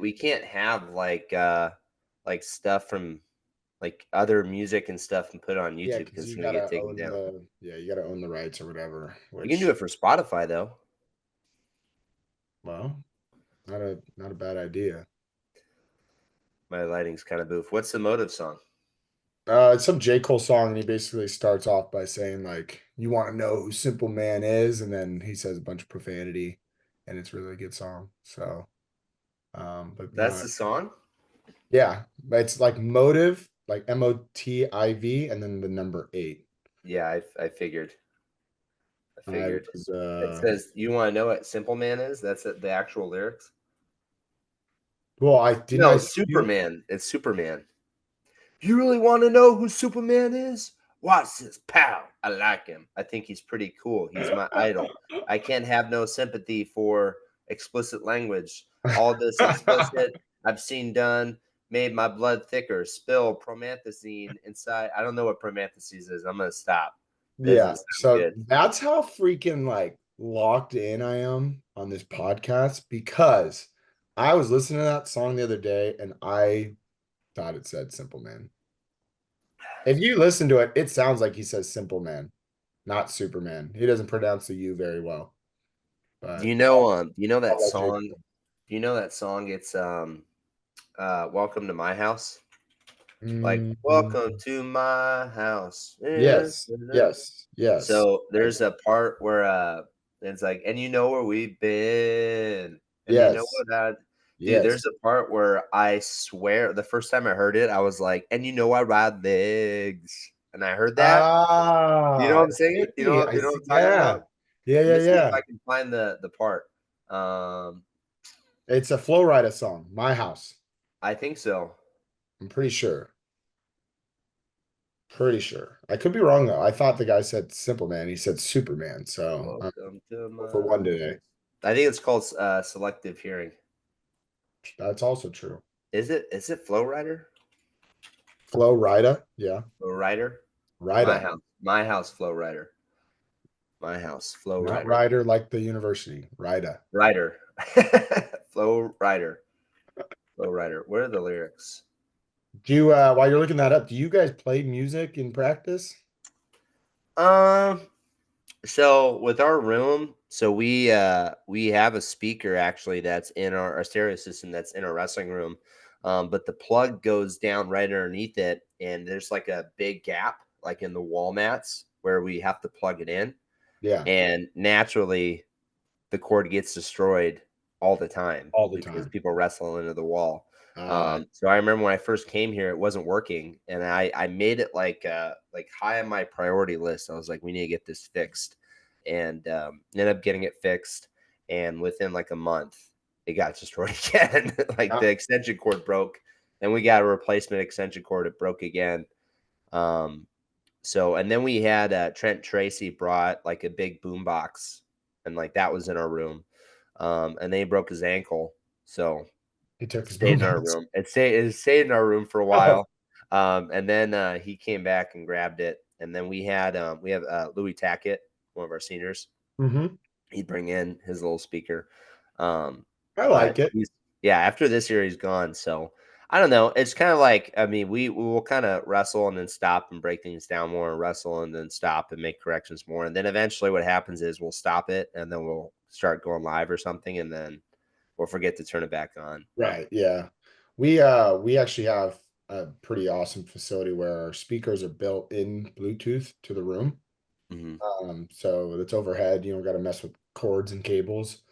we can't have like stuff from like other music and stuff and put it on Yeah, YouTube because because it's you gonna get gotta taken own down. you gotta own the rights or whatever, You can do which, it for Spotify though. well, not a bad idea. My lighting's kind of boof. What's the Motive song? It's some J. Cole song, and he basically starts off by saying, like, "You want to know who Simple Man is?" And then he says a bunch of profanity, and it's really a good song. So, but That's no, the song? yeah, but it's like Motive, like Motiv, and then the number 8. Yeah, I figured. I I figured. was, It says, "You want to know what Simple Man is?" That's it, the actual lyrics. well, I didn't I No, send you. Superman. It's Superman. You really want to know who Superman is? Watch this, pal. I like him. I think he's pretty cool. He's my idol. I can't have no sympathy for explicit language. All this explicit I've seen done made my blood thicker. Spill promethazine inside. I don't know what promethazine is. I'm gonna stop. That Yeah, doesn't sound so good. that's how freaking like locked in I am on this podcast because I was listening to that song the other day and I thought it said Simple Man. If you listen to it, it sounds like he says Simple Man, not Superman. He doesn't pronounce the U very well, Do but you know? Do you know I'll that let you. song? Do you know that song? It's "Welcome to My House." Like, Mm, "Welcome to my house." yes, yes, yes. So I there's a part where it's like, and you know where we've been, and you know yes, what I dude, yes. there's a part where I swear the first time I heard it, I was like, and you know I ride legs. And I heard that. You know Ah, what I I'm saying? see. I You know what see. I'm talking Yeah. about? Yeah, Let yeah, me see if yeah. I can find the part. Um, It's a Flow Rida song, My House. I think so. I'm pretty sure. Pretty sure. I could be wrong though. I thought the guy said Simple Man. He said Superman. So Welcome to for one my today. I think it's called selective hearing. That's also true. Is it Flow Rider? Flow Rida. Yeah. Flow Rider? Rida. My house, Flow Rider. My house, Flow Not Rider. Rider like the university. Rida. Rider. Flow Rider. Flow Rider. What are the lyrics? Do you while you're looking that up, do you guys play music in practice? Um, so with our room, so we have a speaker actually that's in our stereo system that's in our wrestling room. But the plug goes down right underneath it, and there's like a big gap, like in the wall mats, where we have to plug it in. Yeah, And naturally, the cord gets destroyed all the time all the because time. people wrestle into the wall. Uh So I remember when I first came here, it wasn't working, and I made it like high on my priority list. I was like, we need to get this fixed, and ended up getting it fixed. And within like a month, it got destroyed again. Like yeah. the extension cord broke, and we got a replacement extension cord. It broke again. Um, so and then we had Trent Tracy brought like a big boom box, and like that was in our room. And then he broke his ankle, so He took it his stayed in our boombox. room. It stayed in our room for a Oh. while. And then he came back and grabbed it. And then we have Louis Tackett, one of our seniors. Hmm. He'd bring in his little speaker. Um, I but like it. he's yeah, after this year he's gone. So I don't know. It's kind of like I mean, we will kind of wrestle and then stop and break things down more and wrestle and then stop and make corrections more. And then eventually what happens is we'll stop it and then we'll start going live or something and then we'll forget to turn it back on. Right, yeah. We actually have a pretty awesome facility where our speakers are built in Bluetooth to the room. Hmm. So it's overhead, you don't got to mess with cords and cables.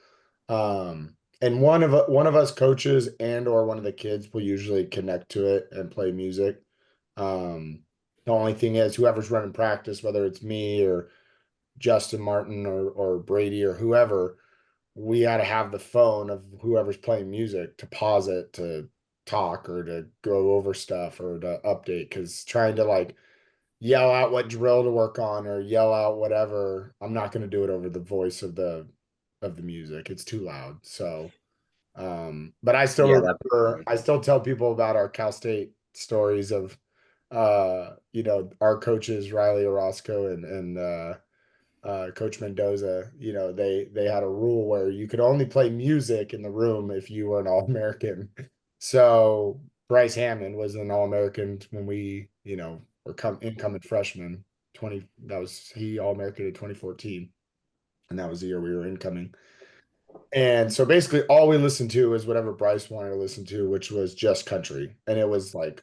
And one of us coaches and or one of the kids will usually connect to it and play music. The only thing is whoever's running practice, whether it's me or Justin Martin or Brady or whoever, we got to have the phone of whoever's playing music to pause it to talk or to go over stuff or to update because trying to like yell out what drill to work on or yell out whatever, I'm not going to do it over the voice of the music. It's too loud. So but I still Yeah, that'd be remember, fun. I still tell people about our Cal State stories of our coaches Riley Orozco and Coach Mendoza, they had a rule where you could only play music in the room if you were an All-American. So Bryce Hammond was an All-American when we, were incoming freshman. He All-American in 2014, and that was the year we were incoming. And so basically all we listened to was whatever Bryce wanted to listen to, which was just country. And it was like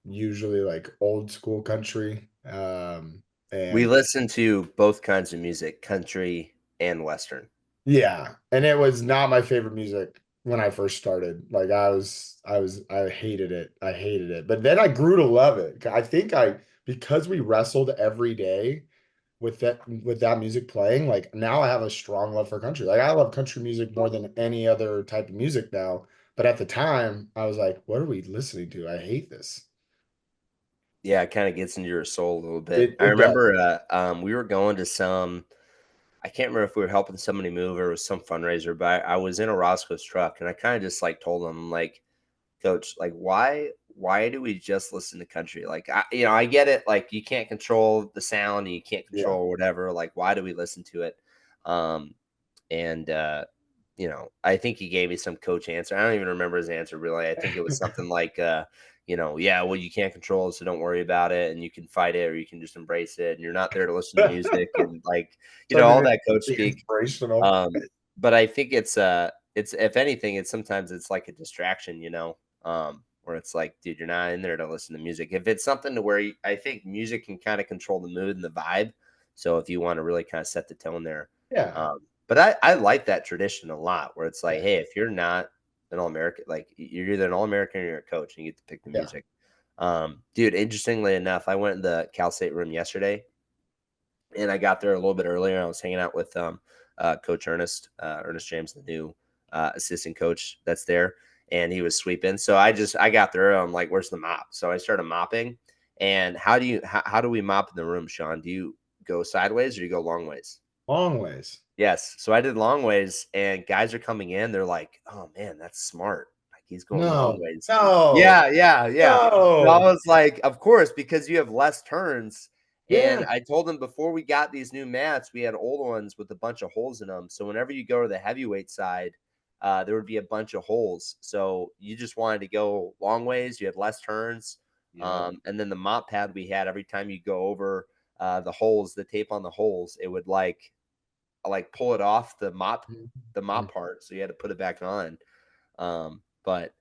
usually like old school country. We And listen to both kinds of music, country and western. yeah, and it was not my favorite music when I first started. Like I hated it. I hated it. But then I grew to love it. I think because we wrestled every day with that music playing, like now I have a strong love for country. Like I love country music more than any other type of music now. But at the time, I was like, what are we listening to? I hate this. Yeah, it kind of gets into your soul a little bit. It I it does. remember we were going to some, I can't remember if we were helping somebody move or it was some fundraiser, but I was in a Roscoe's truck and I kind of just like told them like, Coach, like why do we just listen to country? Like I get it, like you can't control the sound and you can't Yeah. control whatever. Like why do we listen to it? Um, and I think he gave me some coach answer. I don't even remember his answer really. I think it was something like yeah, well you can't control it, so don't worry about it and you can fight it or you can just embrace it and you're not there to listen to music and like all Something that coach speak. inspirational. But I think it's if anything, it's sometimes it's like a distraction, where it's like, dude, you're not in there to listen to music. If it's something to where I think music can kind of control the mood and the vibe. So if you want to really kind of set the tone there, Yeah. but I like that tradition a lot, where it's like, Yeah. hey, if you're not an All American, like you're either an All American or you're a coach, and you get to pick the Yeah. music. Dude, interestingly enough, I went in the Cal State room yesterday and I got there a little bit earlier. I was hanging out with Coach Ernest James, the new assistant coach that's there, and he was sweeping. So I got there. I'm like, "Where's the mop?" So I started mopping. And how do we mop in the room, Sean? Do you go sideways or you go long ways? Long ways. Yes. So I did long ways, and guys are coming in. They're like, "Oh man, that's smart. Like he's going long No. ways." No. Yeah, yeah, yeah. So I No. was like, "Of course, because you have less turns." And Yeah. I told them before we got these new mats, we had old ones with a bunch of holes in them. So whenever you go to the heavyweight side, there would be a bunch of holes. So you just wanted to go long ways. You had less turns. Yeah. And then the mop pad we had, every time you go over the holes, the tape on the holes, it would like pull it off the mop part, so you had to put it back on. But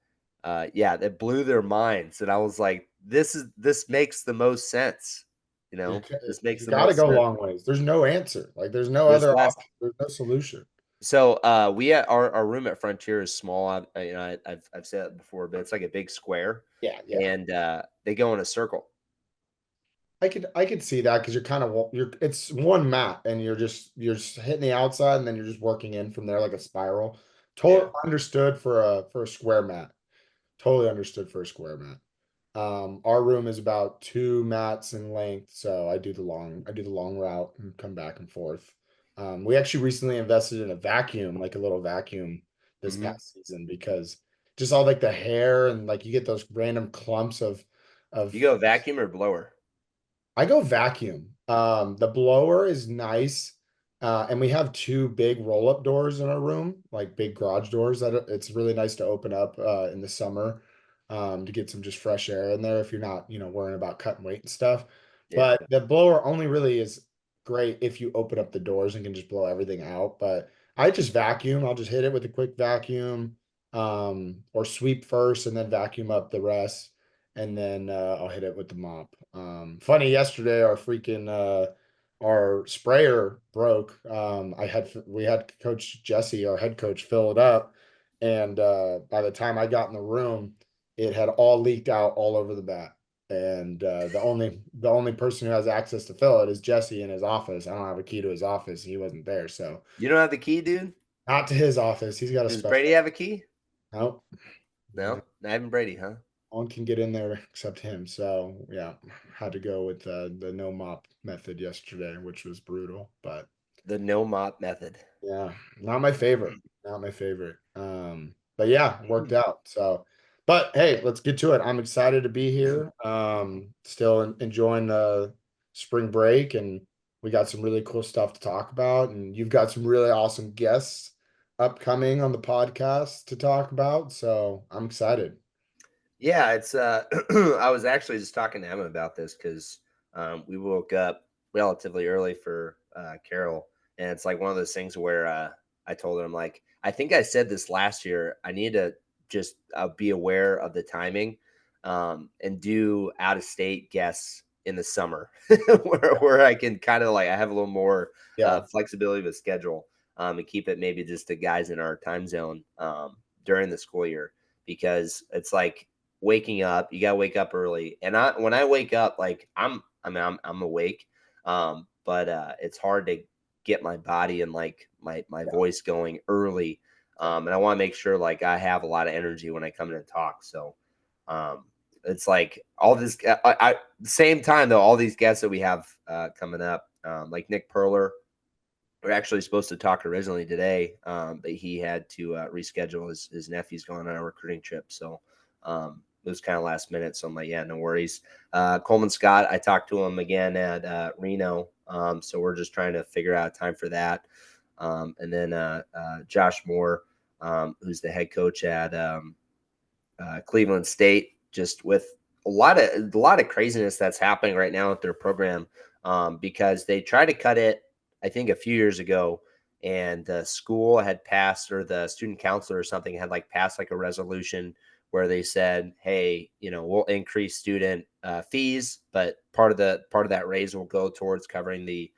yeah, that blew their minds, and I was like, this makes the most sense. This makes You the got to most go sense. long ways. There's no answer. Like there's no There's other less. option. There's no solution. So we at our room at Frontier is small. I've said it before, but it's like a big square, Yeah, yeah. and they go in a circle. I could see that because it's one mat and you're just hitting the outside and then you're just working in from there like a spiral. Yeah. Totally understood for a square mat. Totally understood for a square mat. Our room is about 2 mats in length, so I do the long route and come back and forth. We actually recently invested in a vacuum, like a little vacuum this Hmm. past season because just all like the hair and like you get those random clumps of You go vacuum or blower? I go vacuum. The blower is nice. And we have two big roll-up doors in our room, like big garage doors that it's really nice to open up in the summer to get some just fresh air in there if you're not, worrying about cutting weight and stuff. Yeah. But the blower only really is great if you open up the doors and can just blow everything out. But I just vacuum. I'll just hit it with a quick vacuum, or sweep first and then vacuum up the rest and then I'll hit it with the mop. Funny, yesterday our sprayer broke. We had Coach Jesse, our head coach, fill it up, and by the time I got in the room, it had all leaked out all over the bat. And the only person who has access to fill it is Jesse in his office. I don't have a key to his office. He wasn't there, so You don't have the key, dude? not to his office. He's got a Does Brady special. have a key? No, No, not even Brady, huh? no one can get in there except him. So yeah, had to go with the no mop method yesterday, which was brutal. But The no mop method. yeah, not my favorite. Not my favorite. But yeah, worked out. So, but hey, let's get to it. I'm excited to be here. Still enjoying spring break, and We got some really cool stuff to talk about, and you've got some really awesome guests upcoming on the podcast to talk about. So I'm excited. Yeah, it's I was actually just talking to Emma about this because we woke up relatively early for Carol, and it's like one of those things where I told her, I'm like, I think I said this last year. I need to just be aware of the timing, and do out of state guests in the summer where I can kind of like I have a little more Yeah. flexibility with schedule, and keep it maybe just the guys in our time zone during the school year, because it's like waking up, you gotta wake up early. And when I wake up, like I'm awake. But it's hard to get my body and like my voice going early. And I want to make sure like I have a lot of energy when I come in and talk. So um it's like all this the same time though, all these guests that we have coming up, like Nick Perler, we're actually supposed to talk originally today, but he had to reschedule. His nephew's going on a recruiting trip, so it was kind of last minute. So I'm like, yeah, no worries. Coleman Scott, I talked to him again at Reno, so we're just trying to figure out a time for that. And then Josh Moore, who's the head coach at Cleveland State, just with a lot of craziness that's happening right now with their program, because they tried to cut it, I think, a few years ago, and the school had passed, or the student counselor or something had like passed like a resolution where they said, hey, we'll increase student fees, but part of that raise will go towards covering the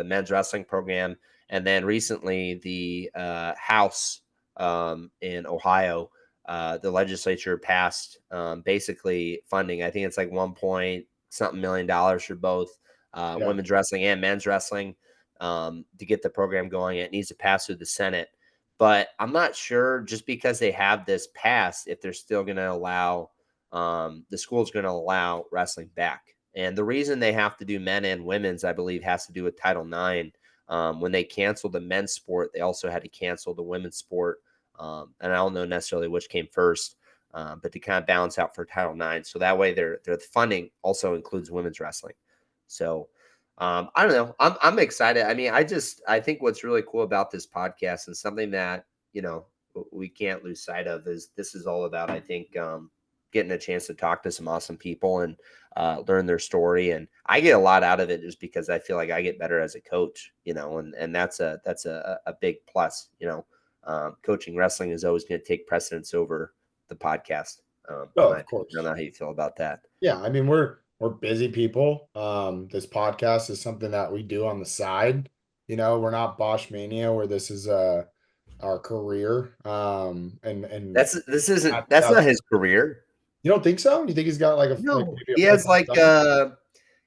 men's wrestling program. And then recently the House in Ohio, the legislature passed basically funding. I think it's like 1 point something $1 million for both Yeah. women's wrestling and men's wrestling, to get the program going. It needs to pass through the Senate, but I'm not sure, just because they have this passed, if they're still going to allow the school's going to allow wrestling back. And the reason they have to do men and women's, I believe, has to do with Title IX. When they canceled the men's sport, they also had to cancel the women's sport, and I don't know necessarily which came first, but to kind of balance out for Title IX. So that way their funding also includes women's wrestling. So I don't know. I'm excited. I mean, I think what's really cool about this podcast, and something that, we can't lose sight of, is this is all about, I think, getting a chance to talk to some awesome people and learn their story. And I get a lot out of it just because I feel like I get better as a coach, and that's a big plus. Coaching wrestling is always going to take precedence over the podcast. In Oh, my of opinion, I don't course. know how you feel about that. Yeah, I mean we're busy people. This podcast is something that we do on the side. We're not Bosch Mania where this is our career. And That's not that's his career. you don't think so? You think he's got like No, maybe a full-time job?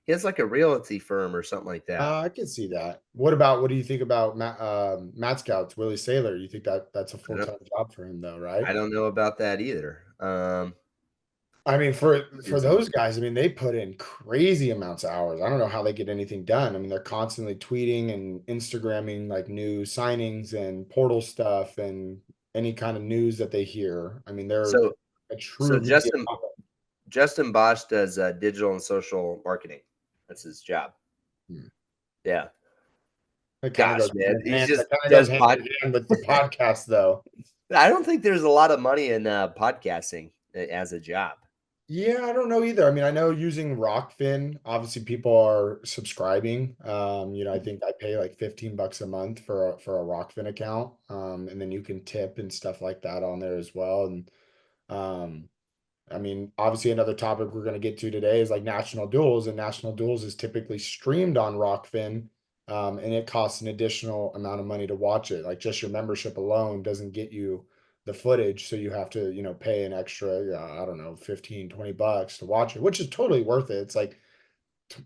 he has like a realty firm or something like that. I can see that. What do you think about Matt Scouts, Willie Saylor? You think that that's a I don't full-time job for him though, I right? don't know about that either. I mean, for Is those guys, I mean, they put in crazy amounts of hours. I don't know how they get anything done. I mean, they're constantly tweeting and Instagramming like new signings and portal stuff and any kind of news that they hear. I mean, they're so a so true media Justin outlet. Justin Bosch does digital and social marketing. That's his job. Hmm. Yeah. It kind of Gosh, goes man, hand in he's hand. just That kind of goes does hand pod. in hand with the podcast, though. I don't think there's a lot of money in podcasting as a job. Yeah, I don't know either. I mean, I know using Rockfin, obviously people are subscribing. I think I pay like 15 bucks a month for a Rockfin account. And then you can tip and stuff like that on there as well. And um, I mean, obviously, another topic we're going to get to today is like national duels, and national duels is typically streamed on Rockfin, and it costs an additional amount of money to watch it. Like just your membership alone doesn't get you the footage, so you have to, pay an extra, I don't know, 15, 20 bucks to watch it, which is totally worth it. It's like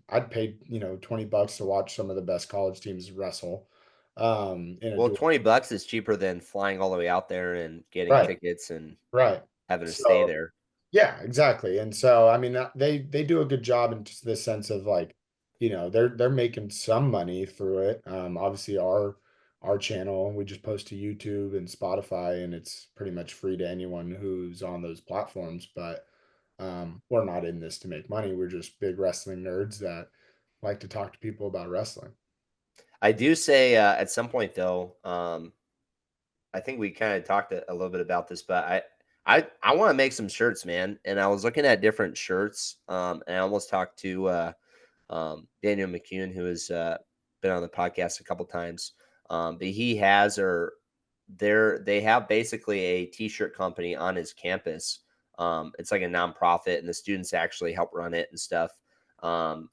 I'd pay, 20 bucks to watch some of the best college teams wrestle in a Well, duel. 20 bucks is cheaper than flying all the way out there and getting Right, tickets and right. having to stay So there. yeah, exactly. And so, I mean, they do a good job in just the sense of like, they're making some money through it. Obviously, our channel, we just post to YouTube and Spotify, and it's pretty much free to anyone who's on those platforms. But we're not in this to make money. We're just big wrestling nerds that like to talk to people about wrestling. I do say at some point though, I think we kind of talked a little bit about this, but I want to make some shirts, man. And I was looking at different shirts, and I almost talked to Daniel McCune, who has been on the podcast a couple times. But he has, or they have basically a t-shirt company on his campus. It's like a nonprofit, and the students actually help run it and stuff. And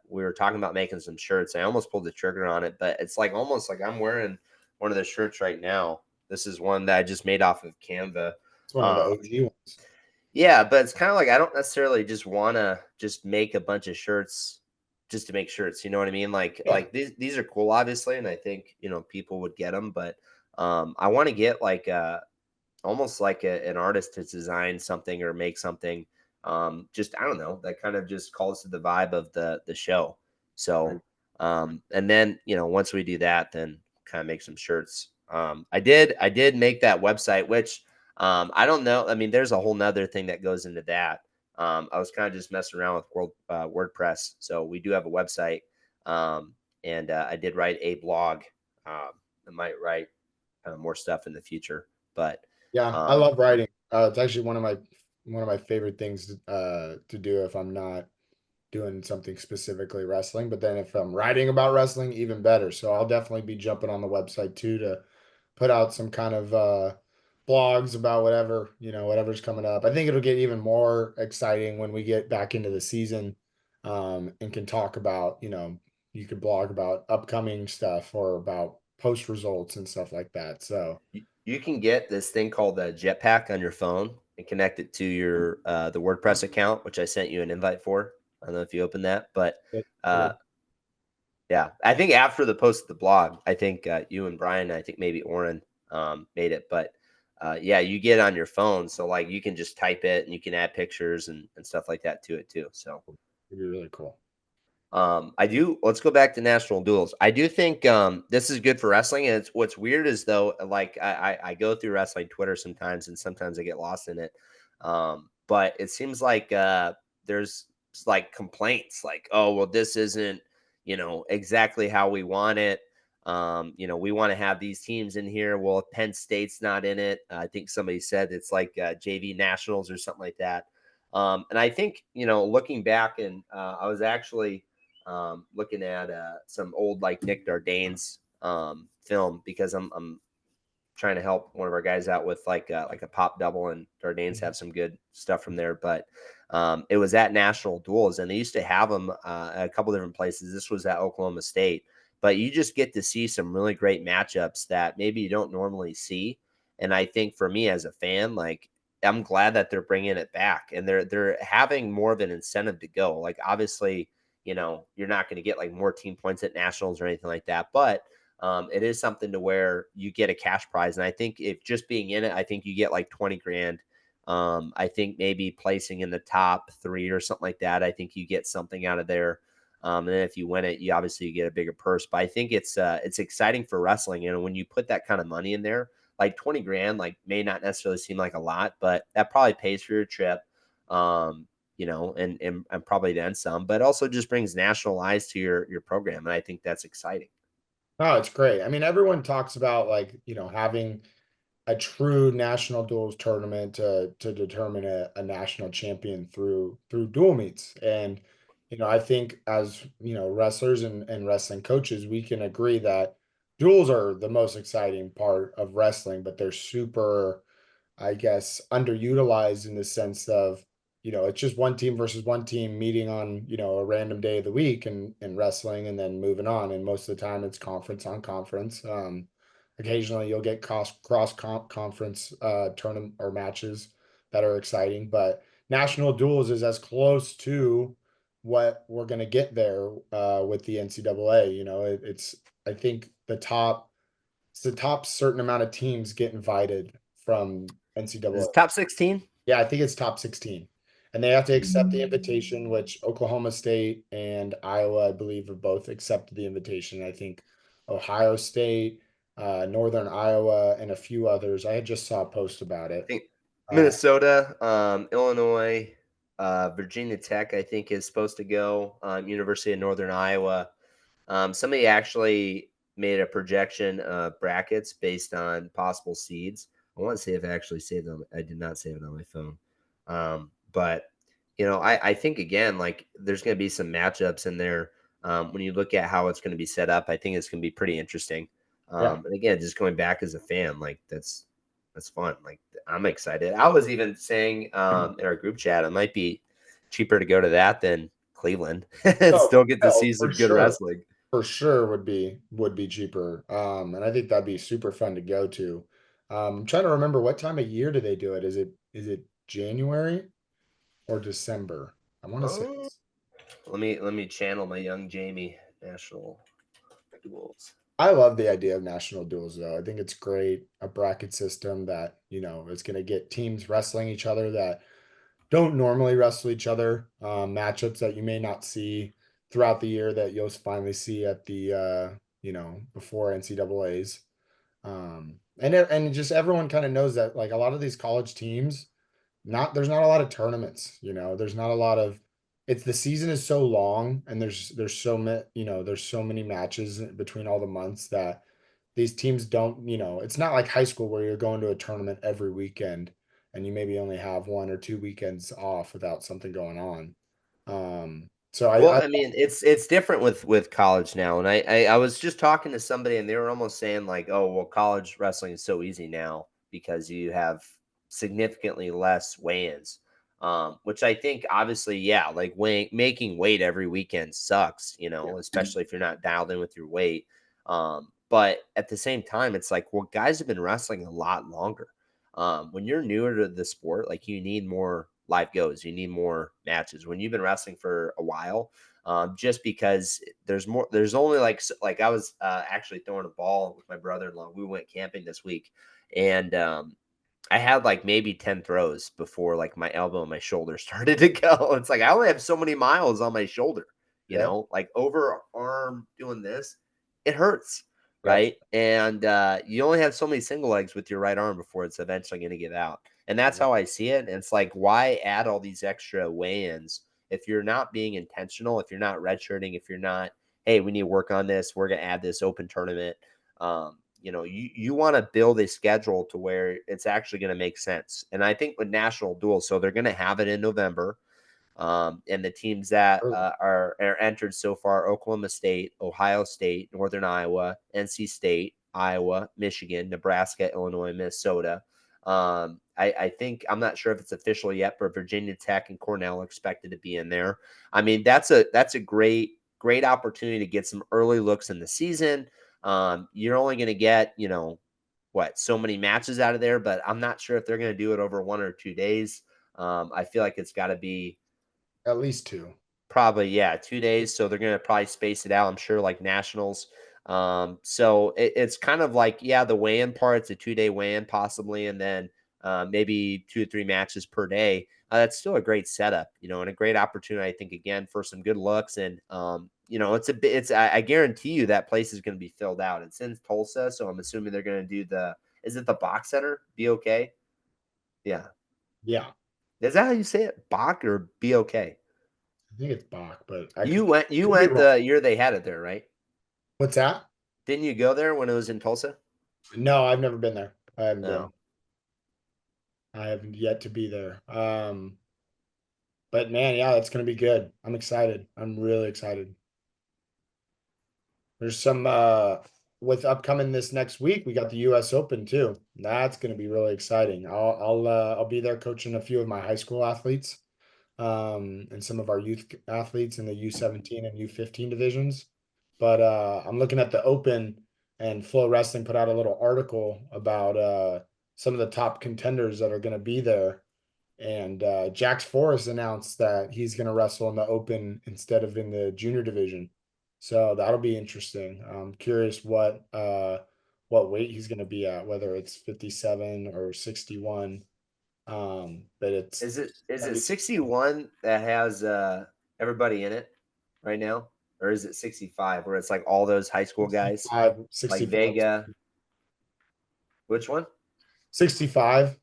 we were talking about making some shirts. I almost pulled the trigger on it, but it's like almost like I'm wearing one of the shirts right now. This is one that I just made off of Canva. It's one of the Um, OG ones. yeah, but it's kind of like I don't necessarily just want to just make a bunch of shirts just to make shirts. You know what I mean? Yeah, These are cool, obviously, and I think people would get them. But I want to get like almost like an artist to design something or make something. Just I don't know, that kind of just calls to the vibe of the show. So and then once we do that, then kind of make some shirts. I did make that website, which I don't know. I mean, there's a whole nother thing that goes into that. I was kind of just messing around with WordPress, so we do have a website, and I did write a blog. I might write more stuff in the future, but yeah, I um, love writing. It's actually one of my favorite things to do if I'm not doing something specifically wrestling. But then if I'm writing about wrestling, even better. So I'll definitely be jumping on the website too to put out some kind of blogs about whatever's coming up. I think it'll get even more exciting when we get back into the season, and can talk about, you could blog about upcoming stuff or about post results and stuff like that. So you can get this thing called a Jetpack on your phone and connect it to your the WordPress account, which I sent you an invite for. I don't know if you opened that, but I uh, did. yeah, I think after the post of the blog, I think you and Bryan, I think maybe Oren made it, but yeah, you get it on your phone, so like you can just type it and you can add pictures and stuff like that to it too. So It'd be really cool. I do. Let's go back to national duels. I do think this is good for wrestling. And it's what's weird is though, like I go through wrestling Twitter sometimes, and sometimes I get lost in it. But it seems like there's like complaints, like, oh well, this isn't exactly how we want it. We want to have these teams in here. Well, if Penn State's not in it, I think somebody said it's like JV Nationals or something like that. And I think looking back, and I was actually looking at some old like Nick Dardane's film because I'm trying to help one of our guys out with like a pop double, and Dardane's Mhm. have some good stuff from there. But it was at National Duels, and they used to have them at a couple different places. This was at Oklahoma State, but you just get to see some really great matchups that maybe you don't normally see. And I think for me as a fan, like I'm glad that they're bringing it back, and they're having more of an incentive to go. Like obviously, you're not going to get like more team points at nationals or anything like that, but it is something to where you get a cash prize. And I think if just being in it, I think you get like 20 grand. I think maybe placing in the top 3 or something like that, I think you get something out of there. And then if you win it, you get a bigger purse. But I think it's exciting for wrestling. And when you put that kind of money in there, like 20 grand, like may not necessarily seem like a lot, but that probably pays for your trip. And probably then some, but also just brings national eyes to your program. And I think that's exciting. Oh, it's great. I mean, everyone talks about, like, having a true national duels tournament to determine a national champion through dual meets. And I think as wrestlers and wrestling coaches, we can agree that duels are the most exciting part of wrestling, but they're super, I guess, underutilized in the sense of, it's just one team versus one team meeting on, a random day of the week and wrestling and then moving on. And most of the time it's conference on conference. Occasionally you'll get conference tournament or matches that are exciting, but national duels is as close to what we're going to get there with the NCAA. I think it's the top certain amount of teams get invited from Is NCAA. it top 16? Yeah, I think it's top 16. And they have to accept the invitation, which Oklahoma State and Iowa, I believe, have both accepted the invitation. I think Ohio State, Northern Iowa, and a few others. I just saw a post about I it. think Uh, Minnesota, Illinois. Virginia Tech, I think, is supposed to go. University of Northern Iowa. Somebody actually made a projection of brackets based on possible seeds. I want to see if I actually saved them. I did not save it on my phone. But I think again, like there's going to be some matchups in there. When you look at how it's going to be set up, I think it's going to be pretty interesting. Yeah. And again, just going back as a fan, like that's fun. Like I'm excited. I was even saying in our group chat, it might be cheaper to go to that than Cleveland and Oh, still get to hell, see for some good sure. wrestling. For sure would be cheaper. And I think that'd be super fun to go to. I'm trying to remember what time of year do they do it? Is it January or December? I want to say Oh, let me channel my young Jamie. National duels. I love the idea of national duels though. I think it's great. A bracket system that, is going to get teams wrestling each other that don't normally wrestle each other. Matchups that you may not see throughout the year that you'll finally see at the before NCAA's. And just everyone kind of knows that like a lot of these college teams, there's not a lot of tournaments, there's not a lot of it's the season is so long and there's so many, there's so many matches between all the months that these teams don't, it's not like high school where you're going to a tournament every weekend and you maybe only have 1 or 2 weekends off without something going on. So Well, I I mean, it's different with college now, and I was just talking to somebody, and they were almost saying like, "Oh, well, college wrestling is so easy now because you have significantly less weigh-ins," which I think obviously, yeah, like making weight every weekend sucks, yeah, especially if you're not dialed in with your weight. But at the same time, it's like, well, guys have been wrestling a lot longer. When you're newer to the sport, like you need more live goes, you need more matches. When you've been wrestling for a while, just because there's only like I was actually throwing a ball with my brother-in-law. We went camping this week, and I had like maybe 10 throws before like my elbow and my shoulder started to go. It's like I only have so many miles on my shoulder, yep, like over arm doing this, it hurts, yep. right? And you only have so many single legs with your right arm before it's eventually going to give out. And that's how I see it. And it's like, why add all these extra weigh ins if you're not being intentional, if you're not redshirting, if you're not, hey, we need to work on this, we're going to add this open tournament. You want to build a schedule to where it's actually going to make sense. And I think with national duels, so they're going to have it in November. And the teams that Early. are entered so far: Oklahoma State, Ohio State, Northern Iowa, NC State, Iowa, Michigan, Nebraska, Illinois, Minnesota. I think I'm not sure if it's official yet, but Virginia Tech and Cornell are expected to be in there. I mean, that's a great opportunity to get some early looks in the season. You're only going to get so many matches out of there, but I'm not sure if they're going to do it over 1 or 2 days. I feel like it's got to be At least two. probably, yeah, 2 days. So they're going to probably space it out, I'm sure, like nationals. So it's kind of like, yeah, the weigh in part, it's a 2 day weigh in possibly, and then maybe 2 or 3 matches per day. That's still a great setup, and a great opportunity, I think, again, for some good looks. And, it's a bit, I guarantee you that place is going to be filled out. It's in Tulsa. So I'm assuming they're going to do is it the Box Center? Be okay. Yeah. Yeah, Is that how you say it? Bach or be okay? I think it's Bach, but I You could went you could be went wrong. the year they had it there, right? What's that? Didn't you go there when it was in Tulsa? No, I've never been there. I haven't been. No. I haven't yet to be there. But man, yeah, it's gonna be good. I'm excited. I'm really excited. There's some with upcoming this next week, we got the US Open too. That's gonna be really exciting. I'll be there coaching a few of my high school athletes, and some of our youth athletes in the U17 and U15 divisions. But I'm looking at the Open, and Flow Wrestling put out a little article about some of the top contenders that are going to be there. And Jax Forrest announced that he's going to wrestle in the Open instead of in the junior division. So that'll be interesting. I'm curious what weight he's going to be at, whether it's 57 or 61. But it's Is gonna it be 61 that has everybody in it right now? Or is it 65 where it's like all those high school guys? 65, Like 65, Vega. Which one? 65.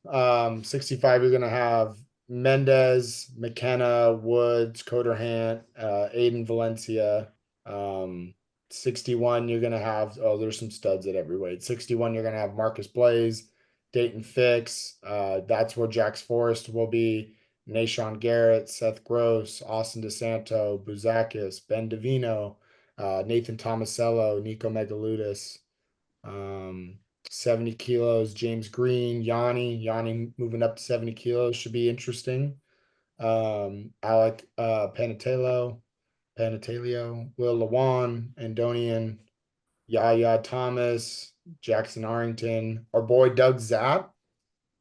65, you're gonna have Mendez, McKenna, Woods, Coderhant, Aiden Valencia. Um, 61, you're gonna have there's some studs at every weight. 61, you're gonna have Marcus Blaze, Dayton Fix. That's where Jax Forrest will be. Nashawn Garrett, Seth Gross, Austin DeSanto, Buzakis, Ben Davino, Nathan Tomasello, Nico Megaludis. Um, 70 kilos, James Green, Yanni moving up to 70 kilos should be interesting. Alec Panatelio, Will Lawan, Andonian, Yaya Thomas, Jackson Arrington, our boy Doug Zapp.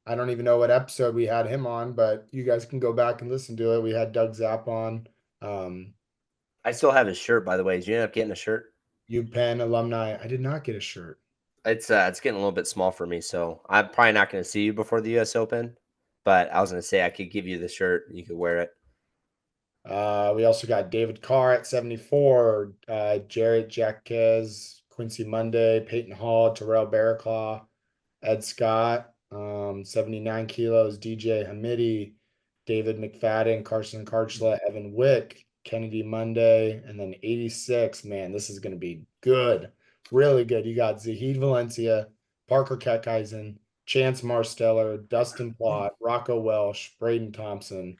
I don't even know what episode we had him on, but you guys can go back and listen to it. We had Doug Zapp on. Um, I still have his shirt, by the way. Did you end up getting a shirt? UPenn alumni. I did not get a shirt. It's getting a little bit small for me, so I'm probably not going to see you before the U.S. Open. But I was going to say I could give you the shirt and you could wear it. We also got David Carr at 74, Jarrett Jaquez, Quincy Monday, Peyton Hall, Terrell Barraclaw, Ed Scott, 79 kilos, DJ Hamidi, David McFadden, Carson Karchla, Evan Wick, Kennedy Monday, and then 86. Man, this is going to be good. Really good. You got Zahid Valencia, Parker Keckeisen, Chance Marsteller, Dustin Plott, Rocco Welsh, Braden Thompson.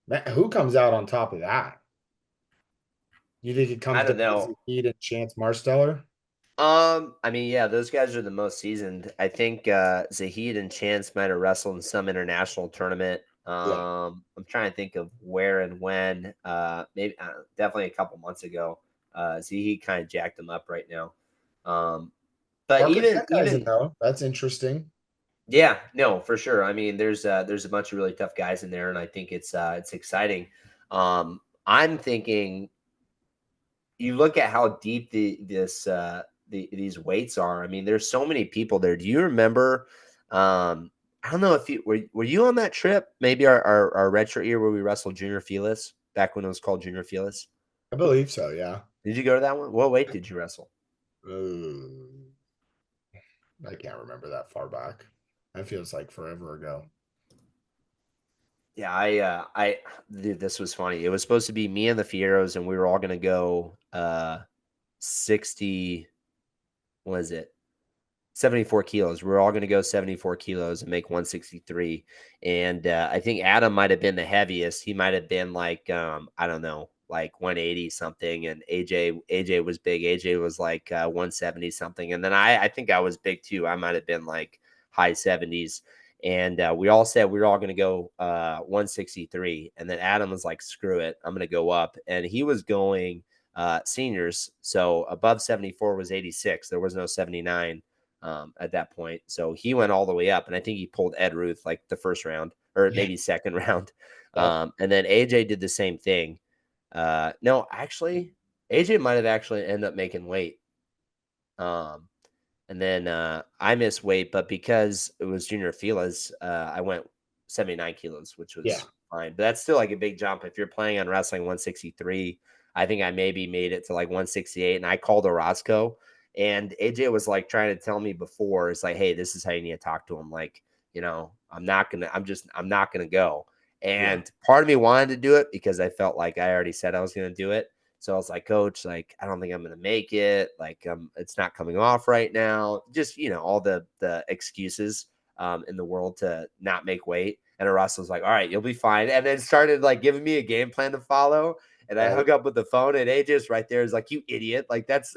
Man, who comes out on top of that? You think it I comes don't down to know. Zahid and Chance Marsteller? I mean, yeah, those guys are the most seasoned. I think Zahid and Chance might have wrestled in some international tournament. Yeah. I'm trying to think of where and when. Maybe definitely a couple months ago. Zahid kind of jacked them up right now. Um, but Parker even Keckeisen, though. That's interesting. yeah, no, for sure. I mean, there's a bunch of really tough guys in there, and I think it's exciting. I'm thinking you look at how deep these weights are. I mean, there's so many people there. Do you remember? I don't know if you were you on that trip? Maybe our retro year where we wrestled Junior Felis back when it was called Junior Felis. I believe so, yeah. Did you go to that one? What weight did you wrestle? Uh, I can't remember that far back. That feels like forever ago. Yeah, dude, this was funny. It was supposed to be me and the Fieros, and we were all gonna go 60, what is it? 74 kilos. We're all going to go 74 kilos and make 163. And I think Adam might have been the heaviest. He might have been like, I don't know, like 180 something. And AJ was big. AJ was like 170 something. And then I think I was big too. I might have been like high 70s. And we all said we were all going to go 163. And then Adam was like, screw it. I'm going to go up. And he was going seniors. So above 74 was 86. There was no 79 at that point. So he went all the way up, and I think he pulled Ed Ruth like the first round or Yeah. maybe second round. Yep. And then AJ did the same thing. No, actually, AJ might have actually ended up making weight. Um, and then I missed weight, but because it was Junior Fila's, I went 79 kilos, which Yeah. was fine. But that's still like a big jump. If you're planning on wrestling 163, I think I maybe made it to like 168. And I called Orozco, and AJ was like trying to tell me before, it's like, hey, this is how you need to talk to him. Like, I'm not gonna go. Yeah. And part of me wanted to do it because I felt like I already said I was gonna do it. So I was like, Coach, like, I don't think I'm gonna make it. Like, it's not coming off right now. Just all the excuses in the world to not make weight. And Russ was like, all right, you'll be fine. And then started like giving me a game plan to follow. And I Right. hung up with the phone, and AJ's right there is like, you idiot. Like, that's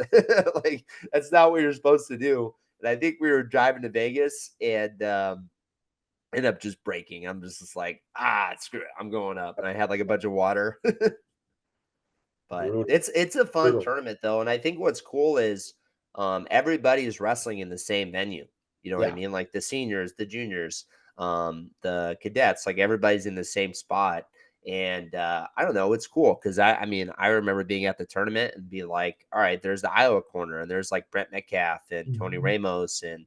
like that's not what you're supposed to do. And I think we were driving to Vegas and ended up just breaking. I'm just like, screw it. I'm going up. And I had like a bunch of water. But Brutal. it's a fun Brutal. tournament though, and I think what's cool is everybody is wrestling in the same venue. You know what I Yeah. mean? Like the seniors, the juniors, the cadets, like everybody's in the same spot. And I don't know, it's cool because I mean, I remember being at the tournament and be like, all right, there's the Iowa corner, and there's like Brent Metcalf and Tony Mhm. Ramos and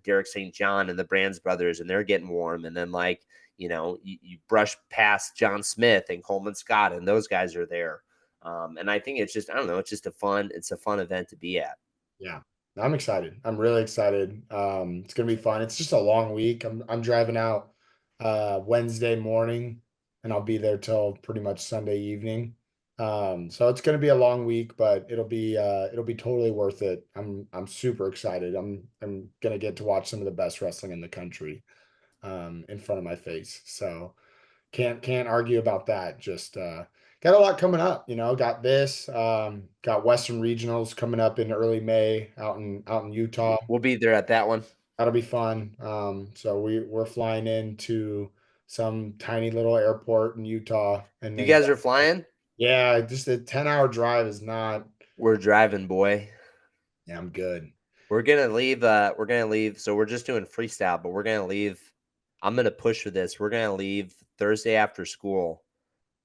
Derek St. John and the Brands brothers, and they're getting warm. And then like, you brush past John Smith and Coleman Scott, and those guys are there. And I think it's just, I don't know, it's a fun event to be at. Yeah. I'm excited. I'm really excited. It's gonna be fun. It's just a long week. I'm driving out Wednesday morning. and I'll be there till pretty much Sunday evening. So it's going to be a long week, but it'll be totally worth it. I'm super excited. I'm going to get to watch some of the best wrestling in the country in front of my face. So can't argue about that. Just got a lot coming up, got this, got Western Regionals coming up in early May out in Utah. We'll be there at that one. That'll be fun. So we're flying into some tiny little airport in Utah and You then guys are flying? yeah, just a 10-hour drive is not. We're driving, boy. Yeah, I'm good. We're gonna leave. We're gonna leave. So we're just doing freestyle, but we're gonna leave. I'm gonna push for this. We're gonna leave Thursday after school.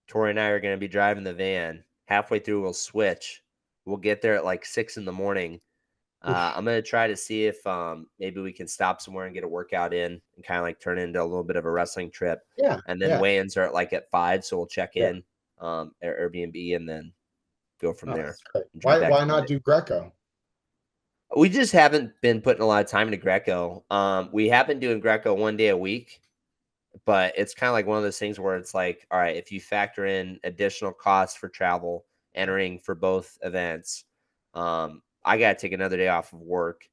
Tori and I are gonna be driving the van. Halfway through, we'll switch. We'll get there at like 6 in the morning. Oof. I'm gonna try to see if maybe we can stop somewhere and get a workout in and kind of like turn it into a little bit of a wrestling trip. Yeah, And then yeah, weigh-ins are at 5, so we'll check yeah. in at Airbnb and then go from No, there that's great. and drive Why back why not Sunday. do Greco? We just haven't been putting a lot of time into Greco. We have been doing Greco one day a week, but it's kind of like one of those things where it's like, all right, if you factor in additional costs for travel, entering for both events, I got to take another day off of work.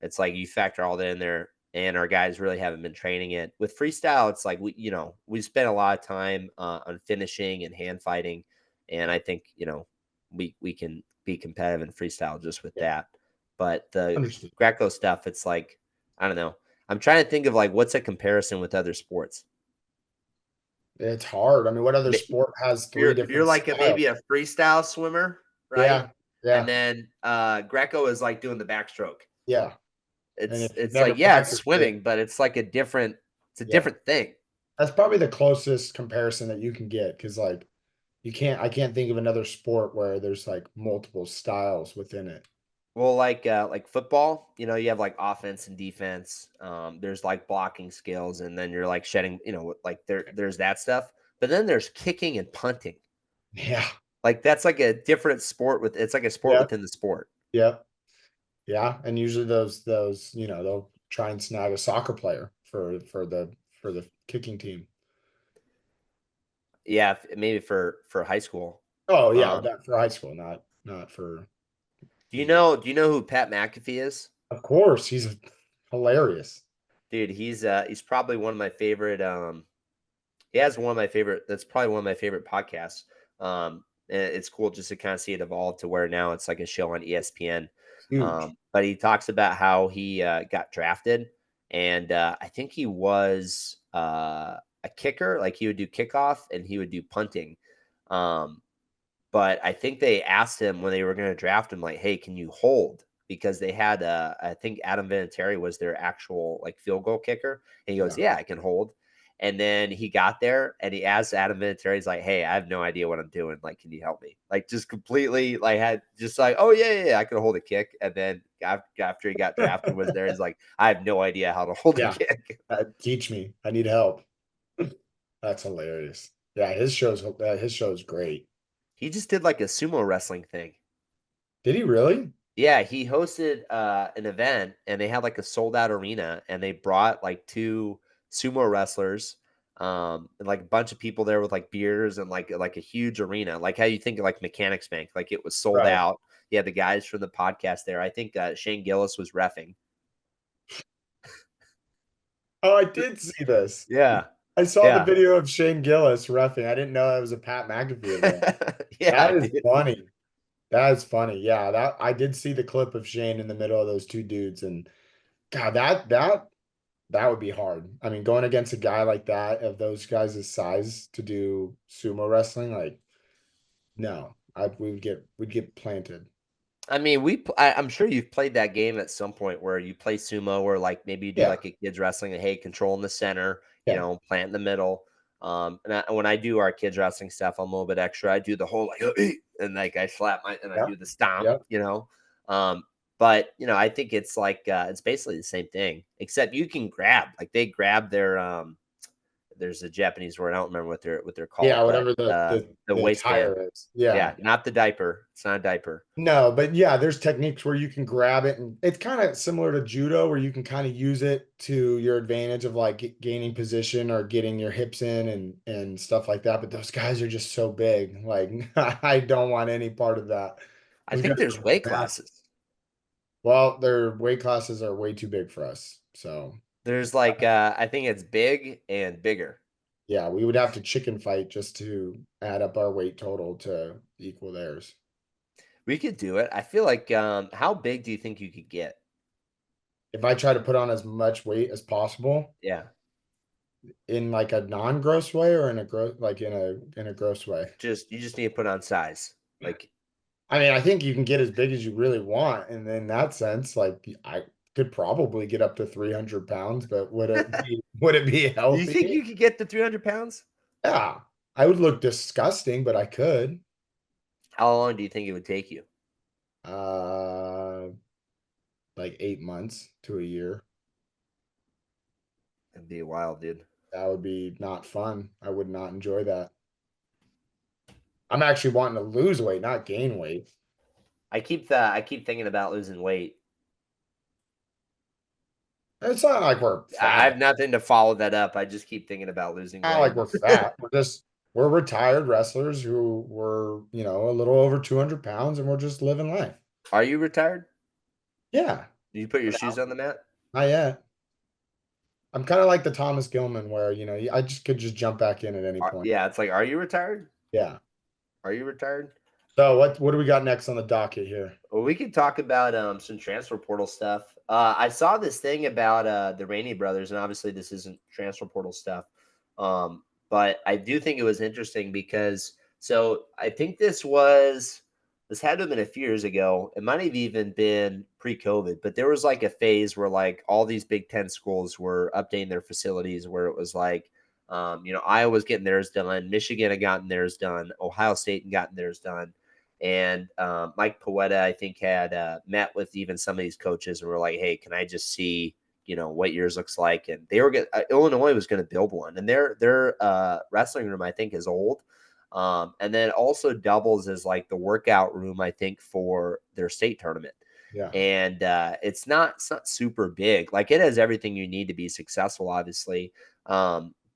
It's like you factor all that in there, and our guys really haven't been training it. With freestyle, it's like we spent a lot of time on finishing and hand fighting, and I think we can be competitive in freestyle just with Yeah, that. But the understood. Greco stuff, it's like I don't know. I'm trying to think of like what's a comparison with other sports. It's hard. I mean, what other sport has three You're different like styles? maybe a freestyle swimmer, right? Yeah, And yeah, then Greco is like doing the backstroke. yeah. And It's if you've it's never like yeah, it's practiced it, swimming, but it's like it's a yeah. different thing. That's probably the closest comparison that you can get because like I can't think of another sport where there's like multiple styles within it. Well, like football, you have like offense and defense. There's like blocking skills, and then you're like shedding, like there's that stuff. But then there's kicking and punting. Yeah, Like that's like a different sport it's like a sport yeah, within the sport. yeah, yeah. And usually those, they'll try and snag a soccer player for the kicking team. Yeah, maybe for high school. Oh yeah, Um, that for high school, not for do you the. know do you know who Pat McAfee is? Of course, he's hilarious. Dude, he's probably one of my favorite he has one of my favorite that's probably one of my favorite podcasts. And it's cool just to kind of see it evolve to where now it's like a show on ESPN. Huge. But he talks about how he got drafted, and I think he was a kicker, like he would do kickoff and he would do punting. Um, but I think they asked him when they were going to draft him, like, "Hey, can you hold?" Because they had, I think Adam Vinatieri was their actual like field goal kicker, and he goes, Yeah. "Yeah, I can hold." And then he got there and he asked Adam Vinatieri, he's like, "Hey, I have no idea what I'm doing. Like, can you help me?" Like, just completely like had just like, "Oh yeah, I can hold a kick." And then after he got drafted, was there? He's like, "I have no idea how to hold a Yeah. kick." Teach me. I need help. That's hilarious. Yeah, his show's great. He just did like a sumo wrestling thing. Did he really? Yeah, he hosted an event and they had like a sold out arena and they brought like two sumo wrestlers and like a bunch of people there with like beers and like a huge arena. Like how you think of like Mechanics Bank, like it was sold Right. out. Yeah, the guys from the podcast there. I think Shane Gillis was reffing. Oh, I did see this. Yeah. I saw the Yeah. video of Shane Gillis reffing. I didn't know that was a Pat McAfee event. Yeah, That is dude. funny. That is funny. Yeah, that I did see the clip of Shane in the middle of those two dudes, and God, that would be hard. I mean, going against a guy like that of those guys' size to do sumo wrestling, like no, we'd get planted. I mean, I'm sure you've played that game at some point where you play sumo, or like maybe you do Yeah, like a kids wrestling, and hey, control in the center, yeah, plant in the middle. When I do our kids wrestling stuff, I'm a little bit extra. I do the whole like, and like I slap and I yeah, do the stomp, yeah, Um, but I think it's like it's basically the same thing, except you can grab, like they grab there's a Japanese word. I don't remember what they're called, Yeah, but whatever the the waistband. tire is. Yeah. Yeah, not the diaper. It's not a diaper. No, but yeah, there's techniques where you can grab it, and it's kind of similar to judo where you can kind of use it to your advantage of like gaining position or getting your hips in and stuff like that. But those guys are just so big. Like I don't want any part of that. I Those guys think there's are weight massive. classes. Well, their weight classes are way too big for us. So There's like I think it's big and bigger. yeah, we would have to chicken fight just to add up our weight total to equal theirs. We could do it. I feel like how big do you think you could get? If I try to put on as much weight as possible Yeah. in like a non-gross way or in a gross like in a gross way. Just you just need to put on size. Like I mean, I think you can get as big as you really want, and in that sense, like I could probably get up to 300 pounds, but would it be do you think healthy? you could get to 300 pounds? Yeah, I would look disgusting, but I could. How long do you think it would take you? Uh, like 8 months to a year. It'd be a while, dude. That would be not fun. I would not enjoy that. I'm actually wanting to lose weight, not gain weight. I keep thinking about losing weight. It's not like we're I fat. have nothing to follow that up. I just keep thinking about losing Not like weight. we're fat. We're retired wrestlers who were, a little over 200 pounds and we're just living life. Are you retired? Yeah. Do you put your For shoes now. on the mat? Not yet. I'm kind of like the Thomas Gilman where, I just could just jump back in at any point. Yeah, it's like, are you retired? Yeah. Are you retired? So what do we got next on the docket here? Well, we could talk about some transfer portal stuff. I saw this thing about the Rainey brothers, and obviously this isn't transfer portal stuff, but I do think it was interesting because so I think this had to have been a few years ago. It might have even been pre-COVID, but there was like a phase where like all these Big Ten schools were updating their facilities, where it was like, Iowa's getting theirs done, Michigan had gotten theirs done, Ohio State had gotten theirs done. And Mike Poeta, I think, had met with even some of these coaches and were like, "Hey, can I just see, what yours looks like?" And they were Illinois was going to build one, and their wrestling room, I think, is old, and then also doubles as like the workout room, I think, for their state tournament. Yeah. And it's not super big. Like it has everything you need to be successful, obviously.